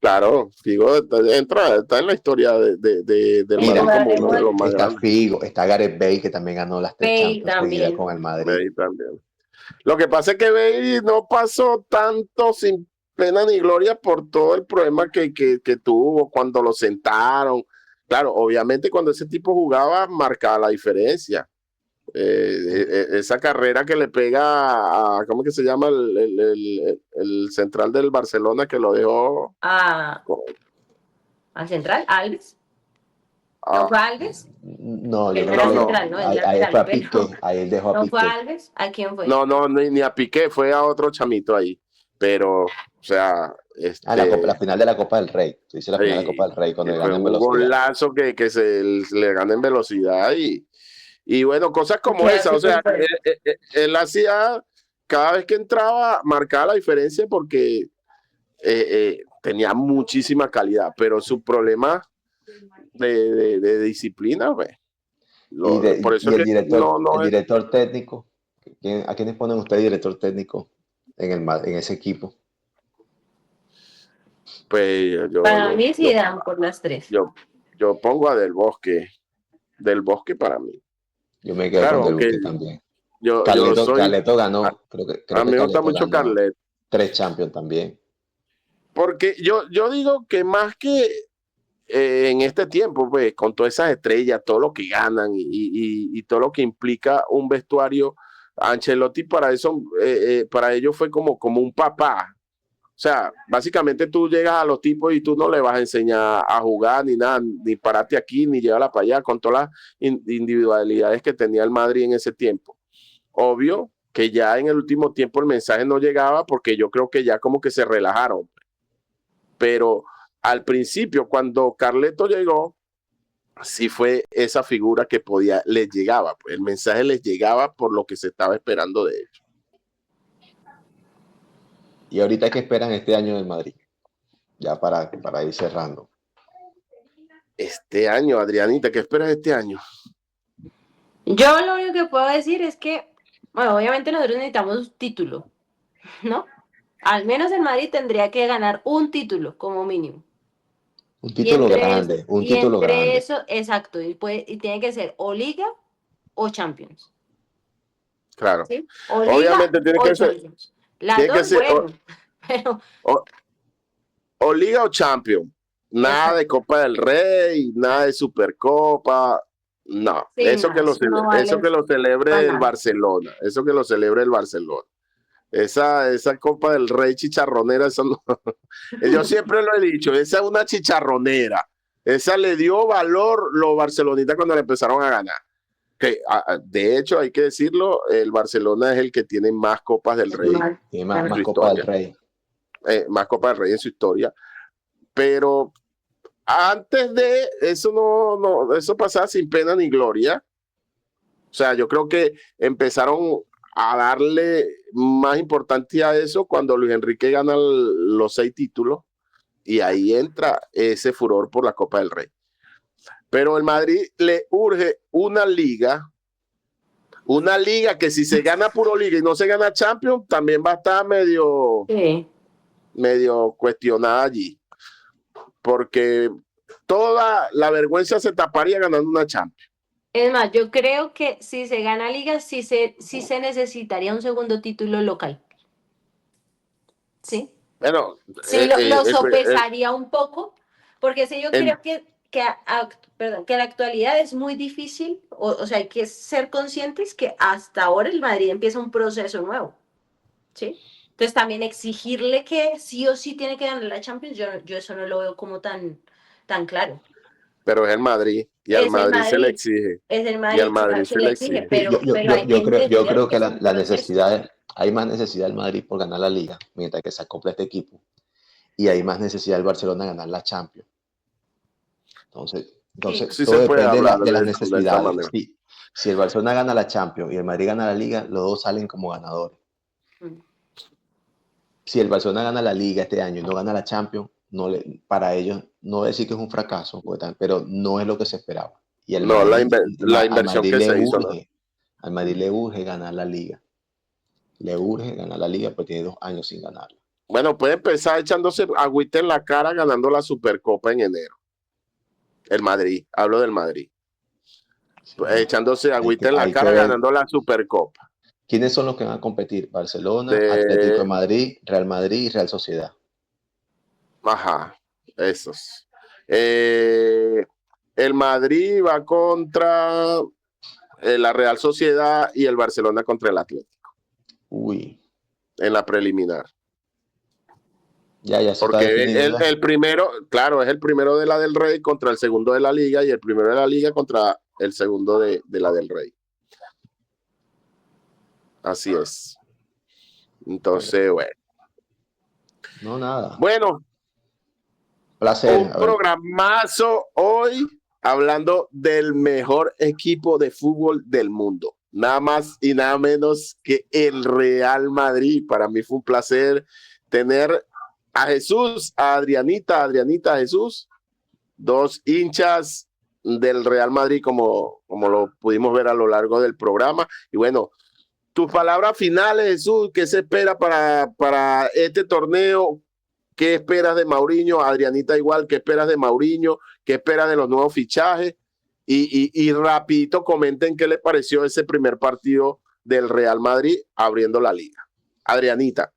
Claro, Figo está en la historia del Mira, Madrid como uno de los más está grandes. Figo, está Gareth Bale, que también ganó las 3 Bale Champions seguidas también. con el Madrid. Bale también. Lo que pasa es que Bale no pasó tanto sin pena ni gloria por todo el problema que tuvo cuando lo sentaron. Claro, obviamente cuando ese tipo jugaba marcaba la diferencia. Esa carrera que le pega a, ¿cómo que se llama? El central del Barcelona que lo dejó Al central, Alves. a- ¿No fue Alves? No, Él yo no creo era que no. central, ¿no? Es Ahí lateral, fue a pero- Piqué, ahí él dejó a ¿No fue Piqué. Alves? ¿A quién fue? No, ni a Piqué, fue a otro chamito ahí. Pero, o sea, La final de la Copa del Rey. Tú dices la final de la Copa del Rey, cuando le fue ganan en un velocidad. golazo que se le gana en velocidad y bueno, cosas como Queda esa. O sea, súper fuerte. él hacía, cada vez que entraba, marcaba la diferencia porque tenía muchísima calidad, pero su problema de disciplina, pues, por eso Y es el que director, no el es, director técnico, ¿a quiénes ponen ustedes director técnico en ese equipo? pues Para mí sí dan por las 3. yo pongo a Del Bosque para mí. Yo me quedo Claro, con Del aunque Bosque también. yo soy, Carleto ganó, a, creo que a mí me gusta Carleto mucho ganó Carlet, 3 Champions también. porque yo digo que más que en este tiempo, pues, con todas esas estrellas, todo lo que ganan y todo lo que implica un vestuario, Ancelotti para eso, para ellos fue como un papá. O sea, básicamente tú llegas a los tipos y tú no le vas a enseñar a jugar ni nada, ni parate aquí, ni llévala para allá, con todas las individualidades que tenía el Madrid en ese tiempo. Obvio que ya en el último tiempo el mensaje no llegaba porque yo creo que ya como que se relajaron. Pero al principio, cuando Carleto llegó, sí fue esa figura que les llegaba. Pues el mensaje les llegaba por lo que se estaba esperando de ellos. ¿Y ahorita qué esperan este año del Madrid? Ya para ir cerrando. Este año, Adrianita, ¿qué esperas este año? Yo lo único que puedo decir es que, bueno, obviamente nosotros necesitamos un título, ¿no? Al menos el Madrid tendría que ganar un título como mínimo. Un título grande, Eso, exacto, y tiene que ser o Liga o Champions. Claro. ¿Sí? O Obviamente Liga tiene o que ser, Champions. Las tiene que dos, ser bueno, pero... o Liga o Champions. Nada de Copa del Rey, nada de Supercopa. No, Sí, eso, no, que lo, eso no vale eso que lo celebre para el nada. Barcelona. Eso que lo celebre el Barcelona. Esa Copa del Rey chicharronera, eso no. Yo siempre lo he dicho, esa es una chicharronera. Esa le dio valor los barcelonistas cuando le empezaron a ganar. Que, de hecho, hay que decirlo, el Barcelona es el que tiene más Copas del Rey. Tiene más su Copa del historia. Rey. Más Copas del Rey en su historia. Pero antes de eso, eso pasaba sin pena ni gloria. O sea, yo creo que empezaron a darle más importancia a eso cuando Luis Enrique gana los 6 títulos y ahí entra ese furor por la Copa del Rey. Pero el Madrid le urge una liga que si se gana puro liga y no se gana Champions, también va a estar medio cuestionada allí. Porque toda la vergüenza se taparía ganando una Champions. Es más, yo creo que si se gana Liga, sí se necesitaría un segundo título local. ¿Sí? Bueno, sí, lo sopesaría un poco, porque sí, yo creo que en la actualidad es muy difícil, o sea, hay que ser conscientes que hasta ahora el Madrid empieza un proceso nuevo, ¿sí? Entonces también exigirle que sí o sí tiene que ganar la Champions, yo eso no lo veo como tan claro. Pero es el Madrid, y al Madrid se le exige. Es el Madrid, y al Madrid se le exige. pero yo creo que la necesidad, hay más necesidad del Madrid por ganar la Liga, mientras que se acopla este equipo. Y hay más necesidad del Barcelona de ganar la Champions. Entonces sí, todo se depende de las de necesidades. Si el Barcelona gana la Champions y el Madrid gana la Liga, los dos salen como ganadores. Si el Barcelona gana la Liga este año y no gana la Champions, para ellos, no voy a decir que es un fracaso, pero no es lo que se esperaba. Y la inversión que se hizo. Al Madrid le urge ganar la Liga. Le urge ganar la Liga, porque tiene 2 años sin ganarla. Bueno, puede empezar echándose agüita en la cara ganando la Supercopa en enero. El Madrid, hablo del Madrid. Sí, Echándose agüita en la hay que cara ver ganando la Supercopa. quiénes son los que van a competir. Barcelona, Atlético de De, Madrid, Real Madrid y Real Sociedad. ajá, esos. El Madrid va contra la Real Sociedad y el Barcelona contra el Atlético Uy, en la preliminar. ya se está Porque definido ya. el primero, claro, es el primero de la del Rey contra el segundo de la Liga y el primero de la Liga contra el segundo de la del Rey. Así es. Entonces, bueno. No, nada. Bueno, Placer. un programazo hoy hablando del mejor equipo de fútbol del mundo. Nada más y nada menos que el Real Madrid. Para mí fue un placer tener a Jesús, a Adrianita, a Jesús, dos hinchas del Real Madrid como lo pudimos ver a lo largo del programa. Y bueno, tus palabras finales, Jesús, ¿qué se espera para este torneo? ¿Qué esperas de Mourinho? Adrianita igual, ¿qué esperas de Mourinho? ¿Qué esperas de los nuevos fichajes? Y rapidito comenten qué les pareció ese primer partido del Real Madrid abriendo la liga. Adrianita.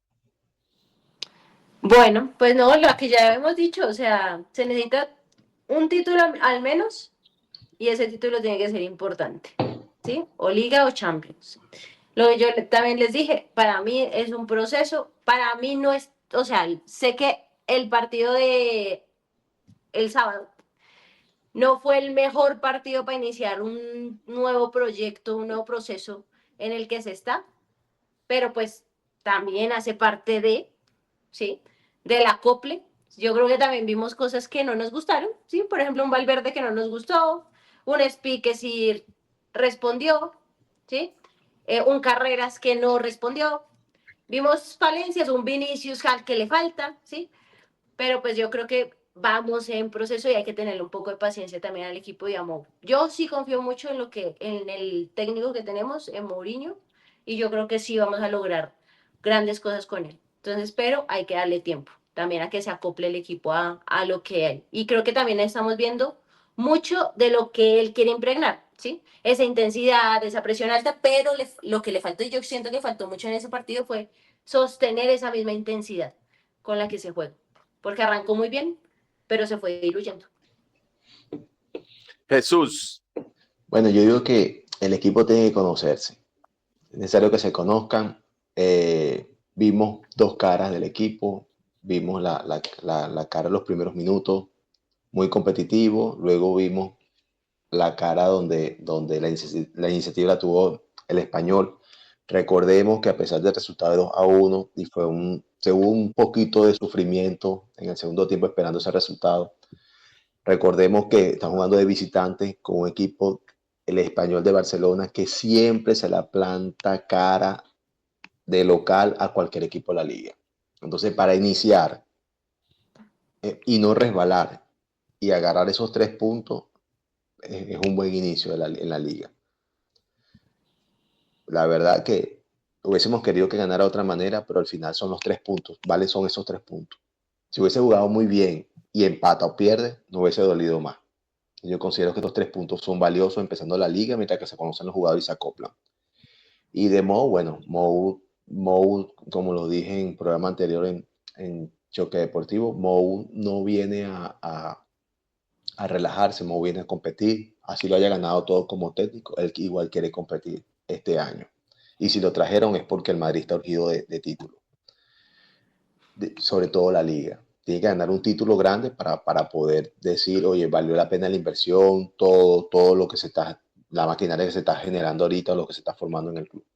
Bueno, pues no, lo que ya hemos dicho, o sea, se necesita un título al menos y ese título tiene que ser importante, ¿sí? O Liga o Champions. Lo que yo también les dije, para mí es un proceso, para mí no es, o sea, sé que el partido de el sábado no fue el mejor partido para iniciar un nuevo proyecto, un nuevo proceso en el que se está, pero pues también hace parte de, ¿sí? Del acople. Yo creo que también vimos cosas que no nos gustaron, ¿sí? Por ejemplo, un Valverde que no nos gustó, un Spi que sí respondió, ¿sí? Un Carreras que no respondió. Vimos falencias, un Vinicius al que le falta, ¿sí? Pero pues yo creo que vamos en proceso y hay que tenerle un poco de paciencia también al equipo de Amou. Yo sí confío mucho en el técnico que tenemos, en Mourinho, y yo creo que sí vamos a lograr grandes cosas con él. Entonces, pero hay que darle tiempo también a que se acople el equipo a lo que hay. Y creo que también estamos viendo mucho de lo que él quiere impregnar, ¿sí? Esa intensidad, esa presión alta, pero lo que le faltó, y yo siento que faltó mucho en ese partido, fue sostener esa misma intensidad con la que se juega. Porque arrancó muy bien, pero se fue diluyendo. Jesús. Bueno, yo digo que el equipo tiene que conocerse. Es necesario que se conozcan. Vimos dos caras del equipo. Vimos la cara de los primeros minutos, muy competitivo. Luego vimos la cara donde la iniciativa la tuvo el Español. Recordemos que a pesar del resultado de 2-1, y se hubo un poquito de sufrimiento en el segundo tiempo esperando ese resultado. Recordemos que están jugando de visitante con un equipo, el Español de Barcelona, que siempre se la planta cara de local a cualquier equipo de la liga. Entonces, para iniciar y no resbalar y agarrar esos 3 puntos, es un buen inicio en la liga. La verdad que hubiésemos querido que ganara de otra manera, pero al final son los 3 puntos, ¿vale? Son esos 3 puntos. Si hubiese jugado muy bien y empata o pierde, no hubiese dolido más. Yo considero que estos 3 puntos son valiosos empezando la liga, mientras que se conocen los jugadores y se acoplan. Y de Mou, bueno, Mou, como lo dije en programa anterior en Choque Deportivo, Mou no viene a relajarse, Mou viene a competir. Así lo haya ganado todo como técnico, él igual quiere competir este año. Y si lo trajeron es porque el Madrid está urgido de título. Sobre todo la liga. Tiene que ganar un título grande para poder decir, oye, valió la pena la inversión, todo lo que la maquinaria que se está generando ahorita, lo que se está formando en el club.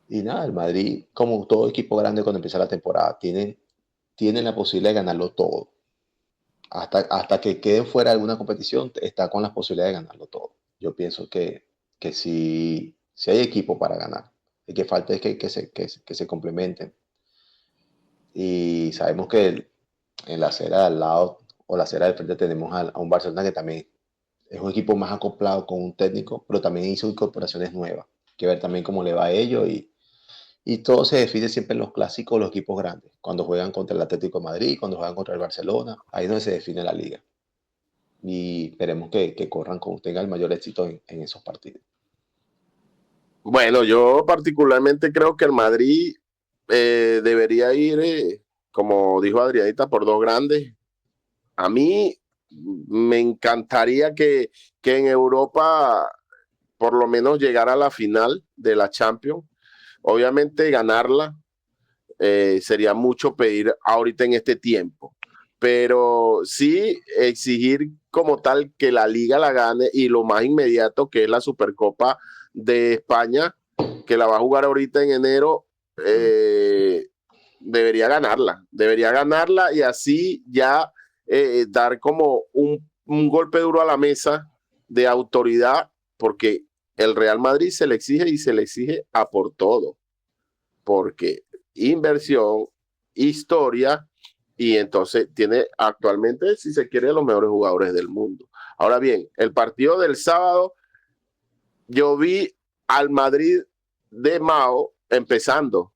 Y nada, el Madrid, como todo equipo grande cuando empieza la temporada, tiene la posibilidad de ganarlo todo. Hasta que quede fuera de alguna competición, está con las posibilidades de ganarlo todo. Yo pienso que si hay equipo para ganar, el que falta es que se complementen. Y sabemos que en la acera de al lado o la acera del frente tenemos a un Barcelona que también es un equipo más acoplado con un técnico, pero también hizo incorporaciones nuevas. Hay que ver también cómo le va a ellos Y todo se define siempre en los clásicos, los equipos grandes, cuando juegan contra el Atlético de Madrid, cuando juegan contra el Barcelona, ahí es donde se define la liga. Y esperemos que corran, tengan el mayor éxito en esos partidos. Bueno, yo particularmente creo que el Madrid debería ir, como dijo Adrianita, por dos grandes. A mí me encantaría que en Europa por lo menos llegara a la final de la Champions. Obviamente ganarla sería mucho pedir ahorita en este tiempo, pero sí exigir como tal que la liga la gane, y lo más inmediato, que es la Supercopa de España, que la va a jugar ahorita en enero, debería ganarla y así ya dar como un golpe duro a la mesa de autoridad, porque el Real Madrid se le exige, y se le exige a por todo, porque inversión, historia, y entonces tiene actualmente, si se quiere, los mejores jugadores del mundo. Ahora bien, el partido del sábado, yo vi al Madrid de Mao empezando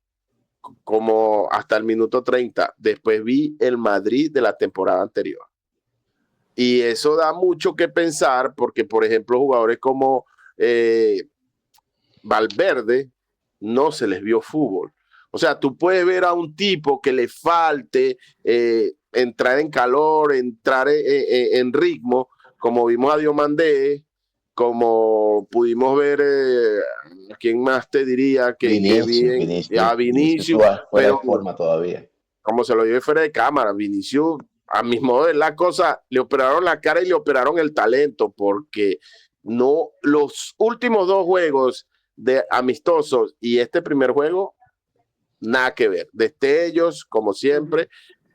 como hasta el minuto 30. Después vi el Madrid de la temporada anterior. Y eso da mucho que pensar, porque, por ejemplo, jugadores como Valverde no se les vio fútbol. O sea, tú puedes ver a un tipo que le falte entrar en calor, entrar en ritmo, como vimos a Diomandé, como pudimos ver, ¿quién más te diría? Que Vinicius, fuera de forma todavía. Como se lo llevé fuera de cámara, Vinicius, a mi modo de ver la cosa, le operaron la cara y le operaron el talento, porque no, los últimos dos juegos de amistosos y este primer juego, nada que ver. Destellos, como siempre,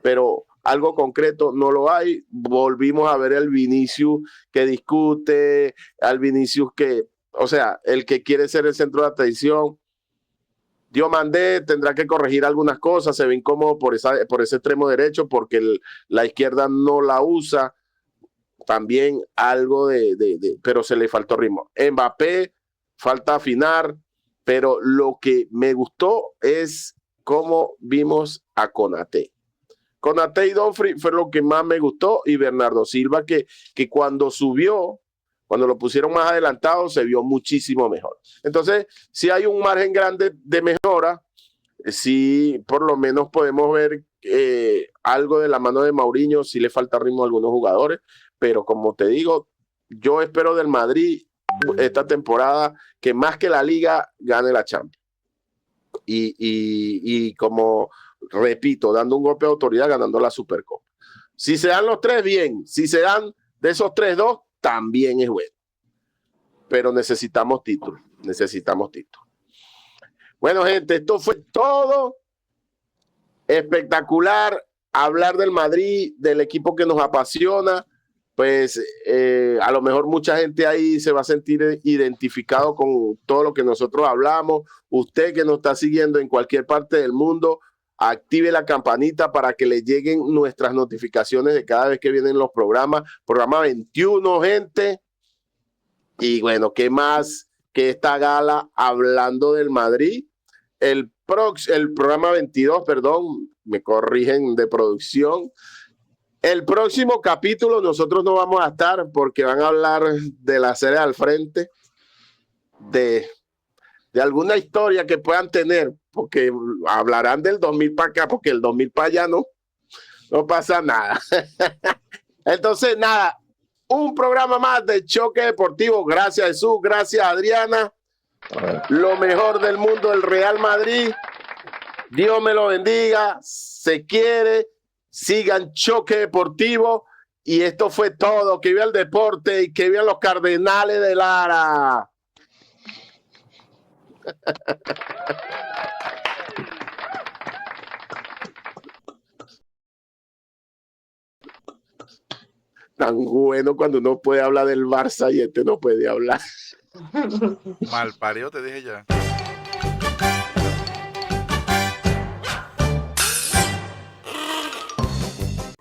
pero algo concreto no lo hay. Volvimos a ver al Vinicius que discute, al Vinicius que, o sea, el que quiere ser el centro de atención. Diomandé tendrá que corregir algunas cosas, se ve incómodo por ese extremo derecho, porque la izquierda no la usa. También algo pero se le faltó ritmo. Mbappé, falta afinar, pero lo que me gustó es cómo vimos a Konaté. Konaté y Dumfries fue lo que más me gustó, y Bernardo Silva, que cuando subió, cuando lo pusieron más adelantado, se vio muchísimo mejor. Entonces, si hay un margen grande de mejora, sí, por lo menos podemos ver algo de la mano de Mourinho. Sí le falta ritmo a algunos jugadores, pero como te digo, yo espero del Madrid esta temporada que más que la Liga gane la Champions. Y como repito, dando un golpe de autoridad, ganando la Supercopa. Si se dan los tres, bien. Si se dan de esos tres, dos, también es bueno. Pero necesitamos títulos. Bueno, gente, esto fue todo. Espectacular hablar del Madrid, del equipo que nos apasiona. Pues a lo mejor mucha gente ahí se va a sentir identificado con todo lo que nosotros hablamos. Usted que nos está siguiendo en cualquier parte del mundo, active la campanita para que le lleguen nuestras notificaciones de cada vez que vienen los programas. Programa 21, gente. Y bueno, ¿qué más que esta gala hablando del Madrid? El programa 22, perdón, me corrigen de producción. El próximo capítulo nosotros no vamos a estar, porque van a hablar de la serie al frente, de alguna historia que puedan tener, porque hablarán del 2000 para acá, porque el 2000 para allá no pasa nada. Entonces, nada, un programa más de Choque Deportivo. Gracias, Jesús, gracias, Adriana. Lo mejor del mundo del Real Madrid. Dios me lo bendiga. Se quiere. Sigan Choque Deportivo. Y esto fue todo. Que viva el deporte y que vivan los Cardenales de Lara. Tan bueno cuando uno puede hablar del Barça y este no puede hablar. Mal parido, te dije ya.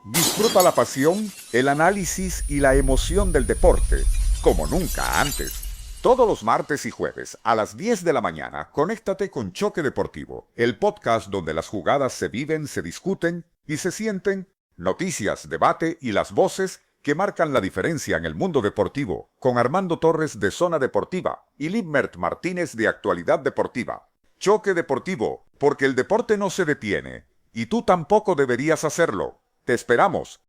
Disfruta la pasión, el análisis y la emoción del deporte como nunca antes. Todos los martes y jueves a las 10 de la mañana, conéctate con Choque Deportivo, el podcast donde las jugadas se viven, se discuten y se sienten, noticias, debate y las voces que marcan la diferencia en el mundo deportivo, con Armando Torres de Zona Deportiva y Limbert Martínez de Actualidad Deportiva. Choque Deportivo, porque el deporte no se detiene y tú tampoco deberías hacerlo. Te esperamos